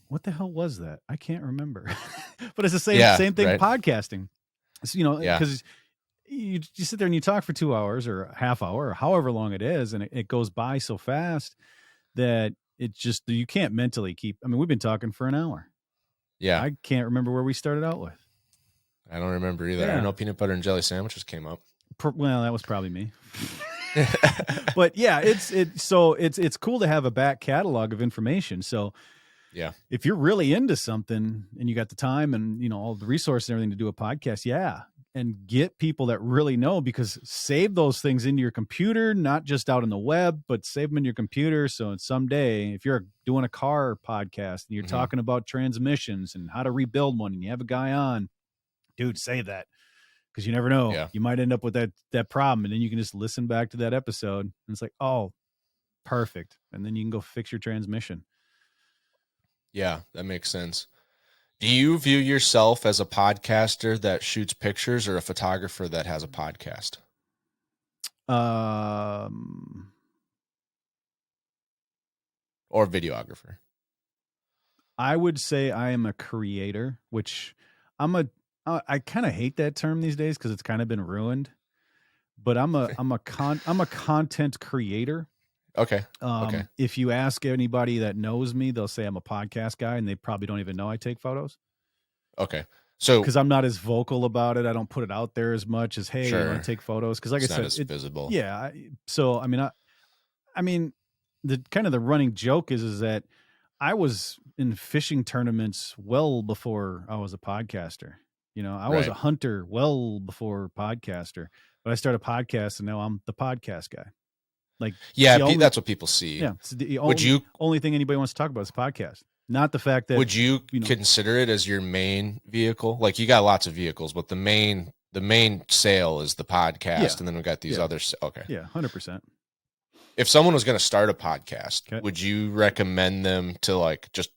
what the hell was that? I can't remember. But it's the same thing, right? Podcasting. So, because you sit there and you talk for 2 hours or a half hour or however long it is, and it goes by so fast that it just, you can't mentally keep. I mean, we've been talking for an hour. Yeah. I can't remember where we started out with. I don't remember either. Yeah. I know peanut butter and jelly sandwiches came up. Well, that was probably me. But yeah, it's cool to have a back catalog of information. So yeah, if you're really into something and you got the time and all the resources and everything to do a podcast, and get people that really know, because save those things into your computer, not just out on the web, but save them in your computer. So someday, if you're doing a car podcast and you're talking about transmissions and how to rebuild one, and you have a guy on, dude, save that. Because you never know. Yeah. You might end up with that problem, and then you can just listen back to that episode, and it's like, oh, perfect. And then you can go fix your transmission. Yeah, that makes sense. Do you view yourself as a podcaster that shoots pictures or a photographer that has a podcast? Or videographer? I would say I am a creator, which I kind of hate that term these days because it's kind of been ruined. But I'm a content creator. Okay. Okay. If you ask anybody that knows me, they'll say I'm a podcast guy, and they probably don't even know I take photos. Okay. So because I'm not as vocal about it, I don't put it out there as much as, hey, I want to take photos. Because like it's I said, not as visible. Yeah. So I mean, the kind of the running joke is that I was in fishing tournaments well before I was a podcaster. I was a hunter well before podcaster, but I started a podcast, and now I'm the podcast guy. Like, yeah, that's what people see. Yeah, it's the only thing anybody wants to talk about is podcast. Not the fact that Would you you know, consider it as your main vehicle? Like you got lots of vehicles, but the main sale is the podcast, Yeah. and then we got these Yeah. others. Okay. yeah, 100%. If someone was going to start a podcast, Okay. would you recommend them to like just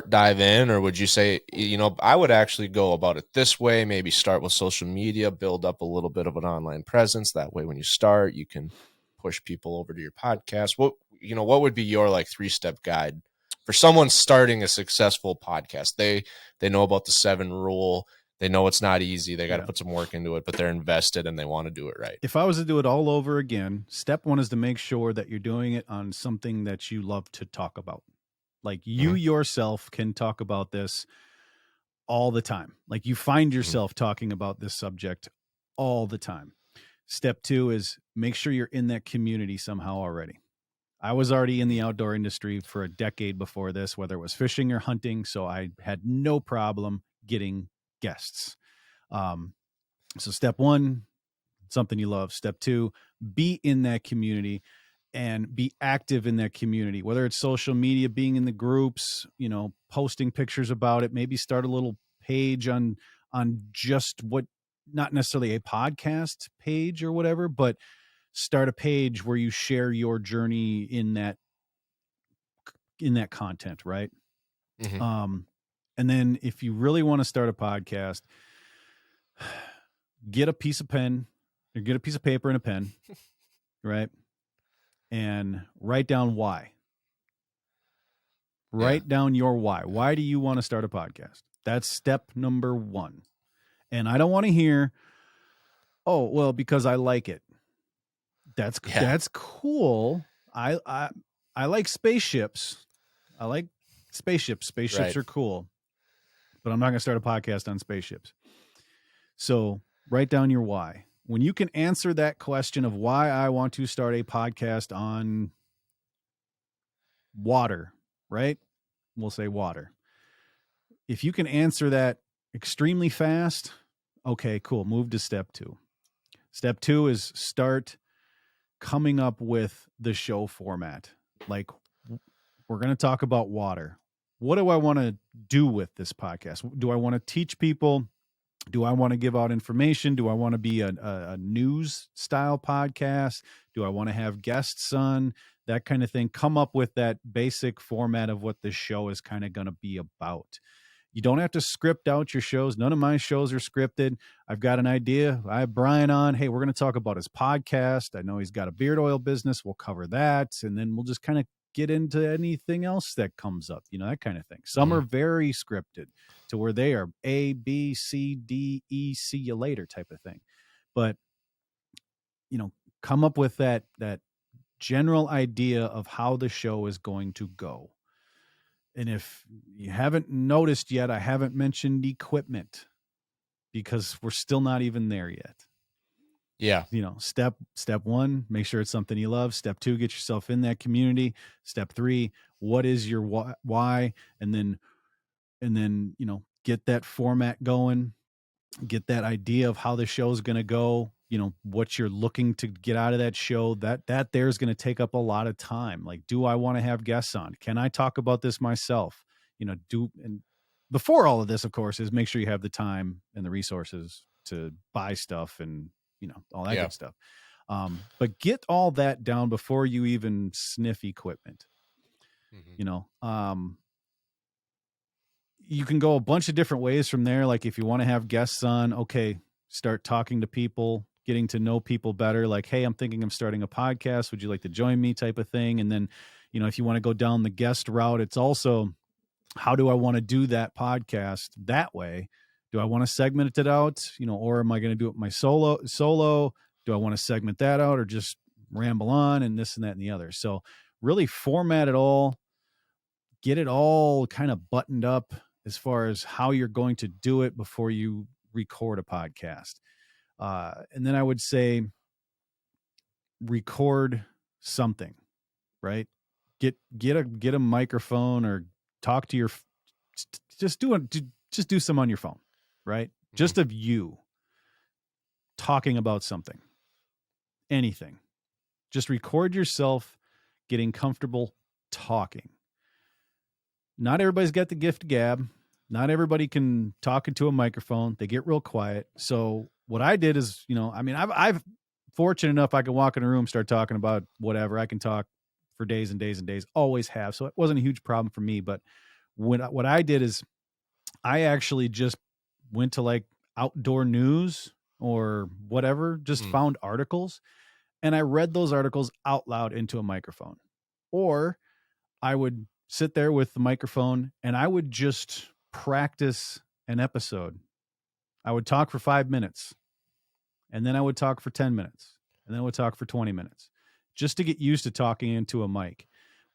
dive in, or would you say, you know, I would actually go about it this way, maybe start with social media, build up a little bit of an online presence. That way, when you start, you can push people over to your podcast. What would be your like 3-step guide for someone starting a successful podcast? They know about the 7 rule. They know it's not easy. They got to put some work into it, but they're invested and they want to do it right. If I was to do it all over again, step 1 is to make sure that you're doing it on something that you love to talk about. Like you yourself can talk about this all the time. Like you find yourself talking about this subject all the time. Step 2 is make sure you're in that community somehow already. I was already in the outdoor industry for a decade before this, whether it was fishing or hunting. So I had no problem getting guests. So step 1, something you love. Step 2, be in that community and be active in that community, whether it's social media, being in the groups, you know, posting pictures about it, maybe start a little page on just what, not necessarily a podcast page or whatever, but start a page where you share your journey in that content. Right. And then if you really want to start a podcast, get a piece of pen or get a piece of paper and a pen, right? And write down why. Write down your why. Why do you want to start a podcast? That's step number 1. And I don't want to hear, oh, well, because I like it. That's cool. I like spaceships. I like spaceships. Spaceships are cool. But I'm not going to start a podcast on spaceships. So write down your why. When you can answer that question of why I want to start a podcast on water, right? We'll say water. If you can answer that extremely fast, okay, cool. Move to step 2. Step 2 is start coming up with the show format. Like, we're going to talk about water. What do I want to do with this podcast? Do I want to teach people? Do I want to give out information? Do I want to be a news style podcast? Do I want to have guests on? That kind of thing. Come up with that basic format of what this show is kind of going to be about. You don't have to script out your shows. None of my shows are scripted. I've got an idea. I have Brian on. Hey, we're going to talk about his podcast. I know he's got a beard oil business. We'll cover that. And then we'll just kind of get into anything else that comes up, you know, that kind of thing. Some are very scripted to where they are A, B, C, D, E, see you later type of thing. But, you know, come up with that general idea of how the show is going to go. And if you haven't noticed yet, I haven't mentioned equipment because we're still not even there yet. Yeah. You know, step 1, make sure it's something you love. Step 2, get yourself in that community. Step 3, what is your why? And then, you know, get that format going, get that idea of how the show is going to go, you know, what you're looking to get out of that show. That there's going to take up a lot of time. Like, do I want to have guests on? Can I talk about this myself? You know, and before all of this, of course, is make sure you have the time and the resources to buy stuff and, you know, all that good stuff. But get all that down before you even sniff equipment. You know, you can go a bunch of different ways from there. Like if you want to have guests on, okay, start talking to people, getting to know people better. Like, hey, I'm thinking of starting a podcast. Would you like to join me type of thing? And then, you know, if you want to go down the guest route, it's also, how do I want to do that podcast that way? Do I want to segment it out, you know, or am I going to do it my solo? Do I want to segment that out or just ramble on and this and that and the other? So really format it all, get it all kind of buttoned up as far as how you're going to do it before you record a podcast. And then I would say record something, right? Get a microphone or talk to your, just do some on your phone, right? Just of you talking about something, anything. Just record yourself getting comfortable talking. not everybody's got the gift of gab. Not everybody can talk into a microphone. They get real quiet. So what I did is, I've fortunate enough I can walk in a room, start talking about whatever. I can talk for days and days and days. Always have. So it wasn't a huge problem for me. But what I did is I actually just went to like outdoor news or whatever, just found articles, and I read those articles out loud into a microphone. Or I would sit there with the microphone and I would just practice an episode. I would talk for 5 minutes, and then I would talk for 10 minutes, and then I would talk for 20 minutes, just to get used to talking into a mic,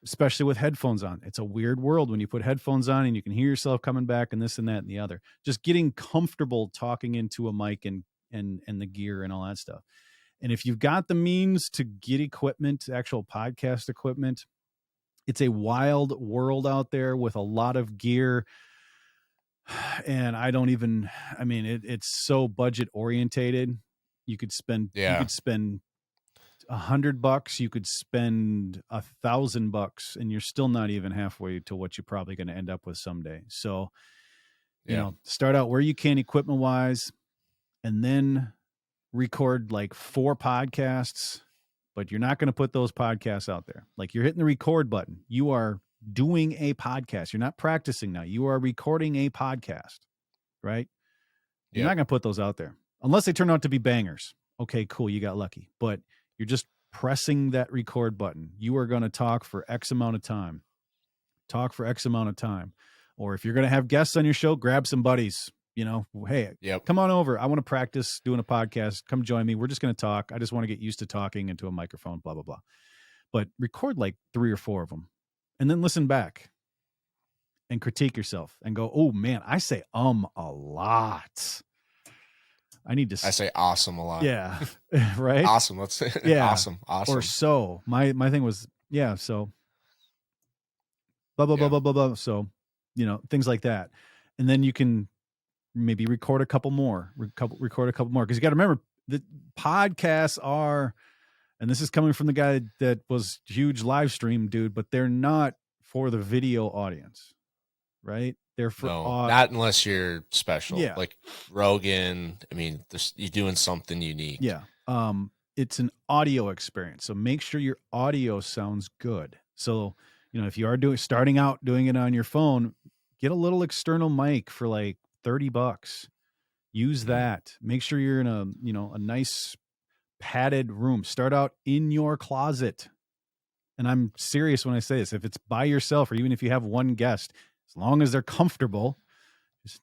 especially with headphones on. It's a weird world when you put headphones on and you can hear yourself coming back and this and that and the other. Just getting comfortable talking into a mic and the gear and all that stuff. And if you've got the means to get equipment, actual podcast equipment, it's a wild world out there with a lot of gear. And it's so budget orientated. You could spend $100, you could spend $1,000, and you're still not even halfway to what you're probably going to end up with someday. So, start out where you can equipment wise, and then record like 4 podcasts, but you're not going to put those podcasts out there. Like, you're hitting the record button. You are doing a podcast. You're not practicing now. You are recording a podcast, right? You're not going to put those out there unless they turn out to be bangers. Okay, cool. You got lucky, but you're just pressing that record button. You are going to talk for X amount of time. Or if you're going to have guests on your show, grab some buddies, hey, come on over. I want to practice doing a podcast. Come join me. We're just going to talk. I just want to get used to talking into a microphone, blah, blah, blah. But record like 3 or 4 of them. And then listen back and critique yourself and go, oh man, I say a lot. I say awesome a lot. Yeah. Right. Awesome. Let's say awesome. Or so my thing was, so blah, blah, blah, blah, blah, blah. So, things like that. And then you can maybe record a couple more, Cause you got to remember the podcasts are, and this is coming from the guy that was huge live stream dude, but they're not for the video audience, right? They're for not unless you're special. Yeah. Like Rogan. I mean, you're doing something unique. Yeah. It's an audio experience. So make sure your audio sounds good. So, if you are starting out doing it on your phone, get a little external mic for like $30. Use that. Make sure you're in a nice padded room. Start out in your closet. And I'm serious when I say this. If it's by yourself, or even if you have one guest, as long as they're comfortable, just,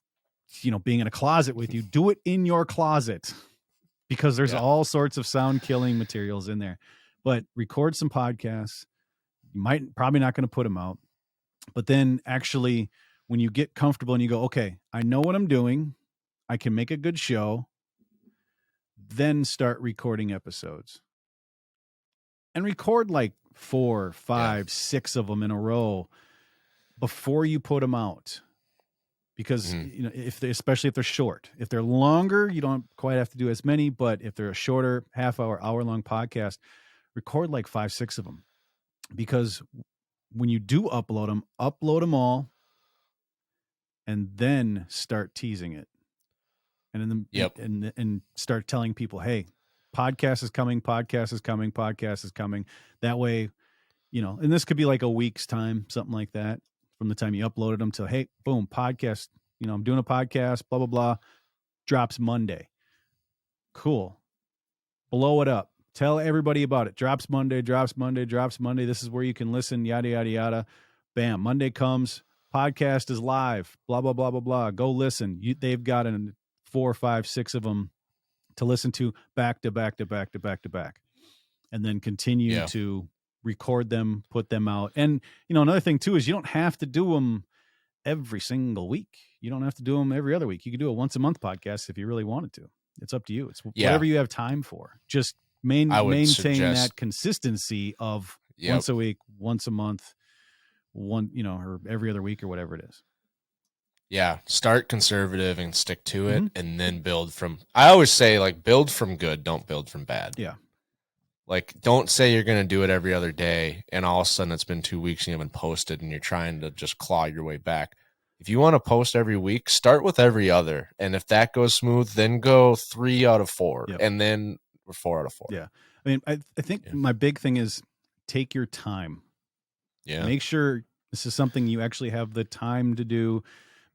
being in a closet with you, do it in your closet, because there's all sorts of sound killing materials in there. But record some podcasts. You probably not going to put them out, but then actually when you get comfortable and you go, okay, I know what I'm doing, I can make a good show, then start recording episodes and record like 4, 5, 6 of them in a row before you put them out. Because, especially if they're short, if they're longer, you don't quite have to do as many, but if they're a shorter hour long podcast, record like 5, 6 of them, because when you do upload them all and then start teasing it. And then and start telling people, hey, podcast is coming. That way, and this could be like a week's time, something like that, from the time you uploaded them to, hey, boom, podcast, I'm doing a podcast, blah, blah, blah, drops Monday. Cool. Blow it up. Tell everybody about it. Drops Monday. This is where you can listen, yada, yada, yada. Bam. Monday comes. Podcast is live. Blah, blah, blah, blah, blah. Go listen. They've got 4, 5, 6 of them to listen to back to back. And then continue to record them, put them out. And, another thing too, is you don't have to do them every single week. You don't have to do them every other week. You can do a once a month podcast if you really wanted to. It's up to you. It's whatever you have time for. Just maintain that consistency of once a week, once a month, or every other week or whatever it is. Yeah. Start conservative and stick to it, and then build from, I always say, like, build from good, don't build from bad. Yeah. Like, don't say you're going to do it every other day and all of a sudden it's been 2 weeks and you haven't posted and you're trying to just claw your way back. If you want to post every week, start with every other. And if that goes smooth, then go 3 out of 4 and then 4 out of 4. Yeah. I mean, I think my big thing is take your time. Yeah. Make sure this is something you actually have the time to do.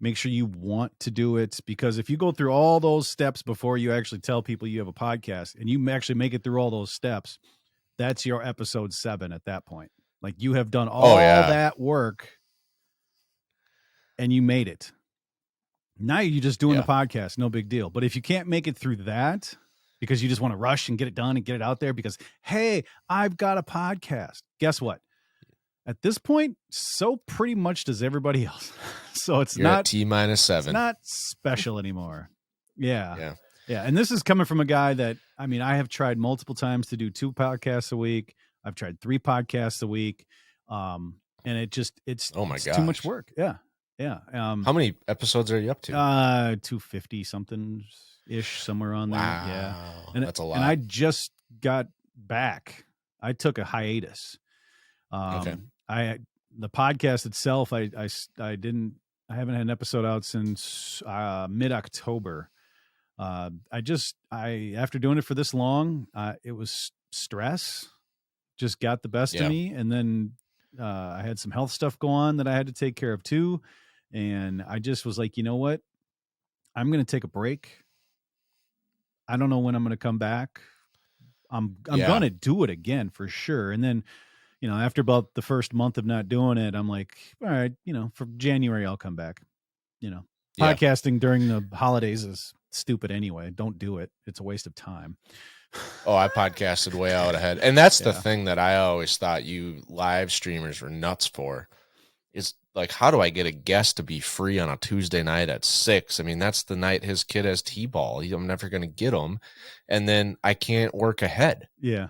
Make sure you want to do it, because if you go through all those steps before you actually tell people you have a podcast and you actually make it through all those steps, that's your episode 7 at that point. Like, you have done all that work and you made it. Now you're just doing the podcast. No big deal. But if you can't make it through that because you just want to rush and get it done and get it out there because, hey, I've got a podcast. Guess what? At this point, so pretty much does everybody else. So it's not T-7. It's not special anymore. Yeah. And this is coming from a guy that, I mean, I have tried multiple times to do 2 podcasts a week. I've tried 3 podcasts a week. And it's too much work. Yeah. How many episodes are you up to? 250 something ish, somewhere on there. Wow. Yeah. And that's a lot. And I just got back. I took a hiatus. The podcast itself, I haven't had an episode out since mid-October. After doing it for this long, it was stress just got the best of me. And then I had some health stuff go on that I had to take care of too. And I just was like, you know what? I'm going to take a break. I don't know when I'm going to come back. I'm going to do it again for sure. And then, after about the first month of not doing it, I'm like, all right, for January, I'll come back. Podcasting during the holidays is stupid anyway. Don't do it. It's a waste of time. Oh, I podcasted way out ahead. And that's the thing that I always thought you live streamers were nuts for. Is like, how do I get a guest to be free on a Tuesday night at 6? I mean, that's the night his kid has T-ball. I'm never going to get him. And then I can't work ahead. Yeah.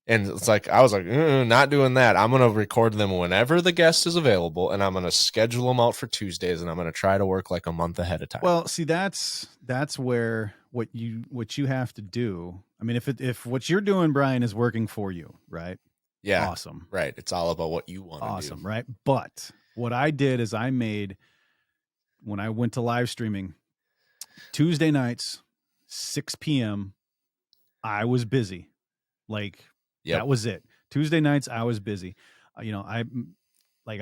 And it's like, I was like, not doing that. I'm going to record them whenever the guest is available, and I'm going to schedule them out for Tuesdays, and I'm going to try to work like a month ahead of time. Well, see, that's where what you have to do. I mean, if what you're doing, Brian, is working for you, right? Yeah. Awesome. Right. It's all about what you want to do. Awesome, right? But what I did is when I went to live streaming, Tuesday nights, 6 p.m., I was busy. Like, that was it. Tuesday nights, I was busy. I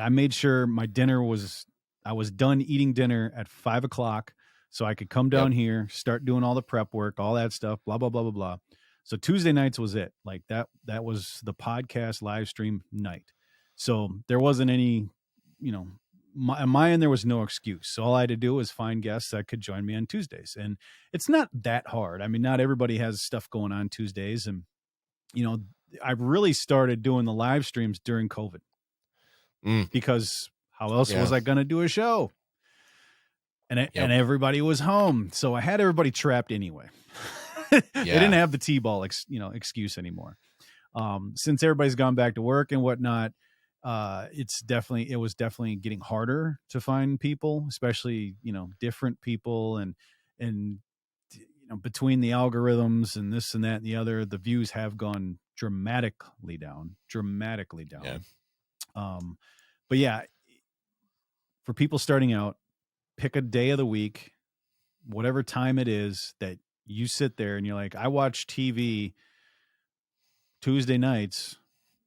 made sure my dinner I was done eating dinner at 5 o'clock so I could come down here, start doing all the prep work, all that stuff, blah, blah, blah, blah, blah. So Tuesday nights was it. Like that was the podcast live stream night. So there wasn't any, on my end, there was no excuse. So all I had to do was find guests that could join me on Tuesdays. And it's not that hard. I mean, not everybody has stuff going on Tuesdays. And, I really started doing the live streams during COVID because how else was I going to do a show? And and everybody was home. So I had everybody trapped anyway. They didn't have the T-ball, excuse anymore. Since everybody's gone back to work and whatnot, it was definitely getting harder to find people, especially, different people and between the algorithms and this and that and the other, the views have gone dramatically down. Yeah. But yeah, for people starting out, pick a day of the week, whatever time it is that you sit there and you're like, I watch TV Tuesday nights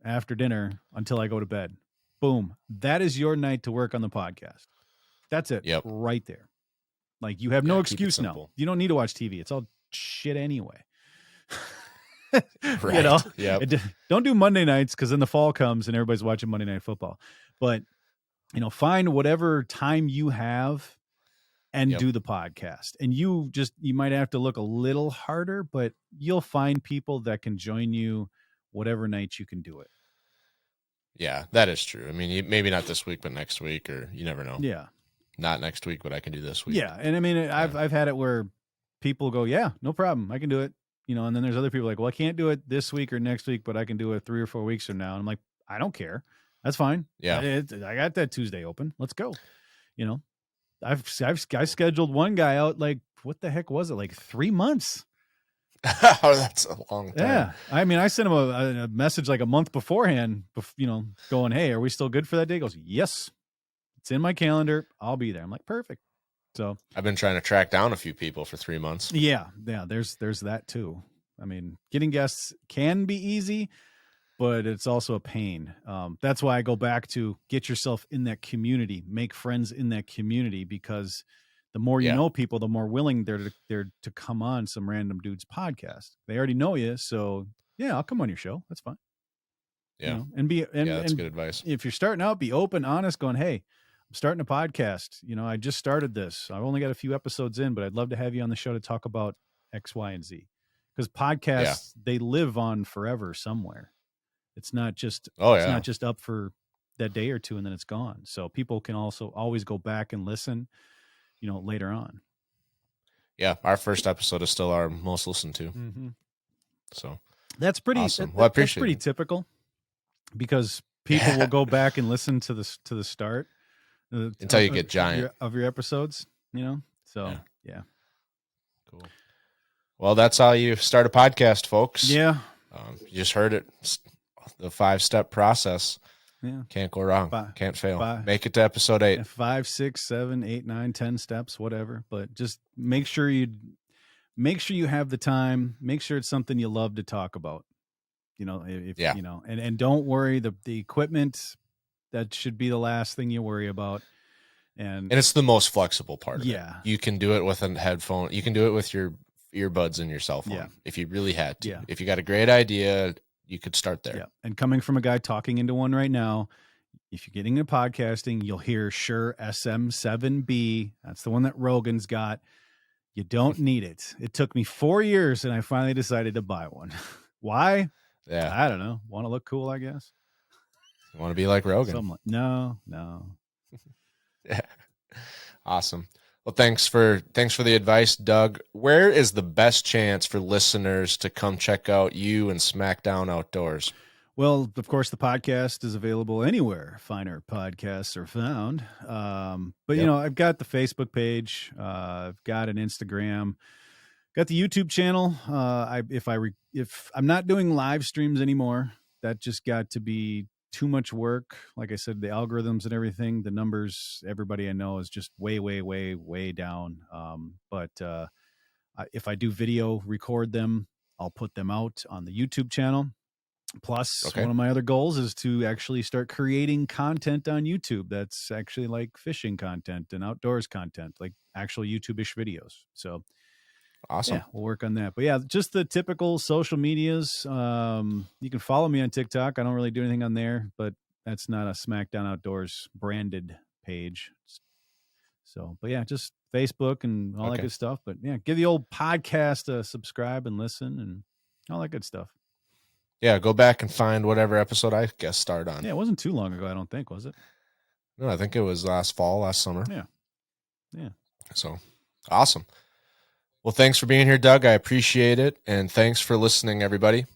after dinner until I go to bed. Boom. That is your night to work on the podcast. That's it. Right there. Like, you have no excuse now. You don't need to watch TV. It's all shit anyway. Right. Don't do Monday nights because then the fall comes and everybody's watching Monday Night Football. But, find whatever time you have and do the podcast. And you might have to look a little harder, but you'll find people that can join you whatever night you can do it. Yeah, that is true. I mean, maybe not this week, but next week, or you never know. Yeah. Not next week, but I can do this week. Yeah. And I mean, I've had it where people go, yeah, no problem. I can do it. And then there's other people like, well, I can't do it this week or next week, but I can do it 3 or 4 weeks from now. And I'm like, I don't care. That's fine. Yeah. I got that Tuesday open. Let's go. I scheduled one guy out. Like, what the heck was it? Like 3 months. Oh, that's a long time. Yeah. I mean, I sent him a message like a month beforehand, going, hey, are we still good for that day? He goes, yes, it's in my calendar. I'll be there. I'm like, perfect. So I've been trying to track down a few people for 3 months. Yeah. There's that too. I mean, getting guests can be easy, but it's also a pain. That's why I go back to get yourself in that community, make friends in that community, because the more you know people, the more willing they're to come on some random dude's podcast. They already know you, so yeah, I'll come on your show. That's fine. Yeah, that's good advice. If you're starting out, be open, honest, going, hey, I'm starting a podcast. I just started this. I've only got a few episodes in, but I'd love to have you on the show to talk about X, Y, and Z. Because podcasts, they live on forever somewhere. It's not just it's not just up for that day or two and then it's gone. So people can also always go back and listen, later on. Yeah, our first episode is still our most listened to. Mm-hmm. So that's pretty awesome. Well, I appreciate that's pretty typical, because people will go back and listen to the start until you get giant of your episodes. So yeah. Cool. Well, that's how you start a podcast, folks. Yeah. You just heard it. The 5-step process. Yeah. Can't go wrong. Can't fail. Make it to episode 8. 5, 6, 7, 8, 9, 10 steps, whatever. But just make sure you have the time. Make sure it's something you love to talk about. And don't worry, the equipment, that should be the last thing you worry about. And it's the most flexible part of it. You can do it with a headphone. You can do it with your earbuds in your cell phone if you really had to. If you got a great idea, you could start there. And coming from a guy talking into one right now, if you're getting into podcasting, you'll hear Shure SM7B. That's the one that Rogan's got. You don't need it. It took me 4 years and I finally decided to buy one. Why? I don't know. Want to look cool, I guess. You want to be like Rogan? No. Yeah. Awesome. Well, thanks for the advice, Doug. Where is the best chance for listeners to come check out you and Smackdown Outdoors? Well, of course, the podcast is available anywhere finer podcasts are found. But I've got the Facebook page. I've got an Instagram. Got the YouTube channel. If I'm not doing live streams anymore, that just got to be too much work. Like I said, the algorithms and everything, the numbers, everybody I know is just way, way, way, way down. But if I do video, record them, I'll put them out on the YouTube channel. Plus, one of my other goals is to actually start creating content on YouTube that's actually like fishing content and outdoors content, like actual YouTube-ish videos. So awesome. Yeah, we'll work on that. But yeah, just the typical social medias. You can follow me on TikTok. I don't really do anything on there, but that's not a Smackdown Outdoors branded page. So, but yeah, just Facebook and all that good stuff. But yeah, give the old podcast a subscribe and listen and all that good stuff. Yeah, go back and find whatever episode I guest starred on. Yeah, it wasn't too long ago, I don't think, was it? No, I think it was last summer. Yeah. So, awesome. Well, thanks for being here, Doug. I appreciate it. And thanks for listening, everybody.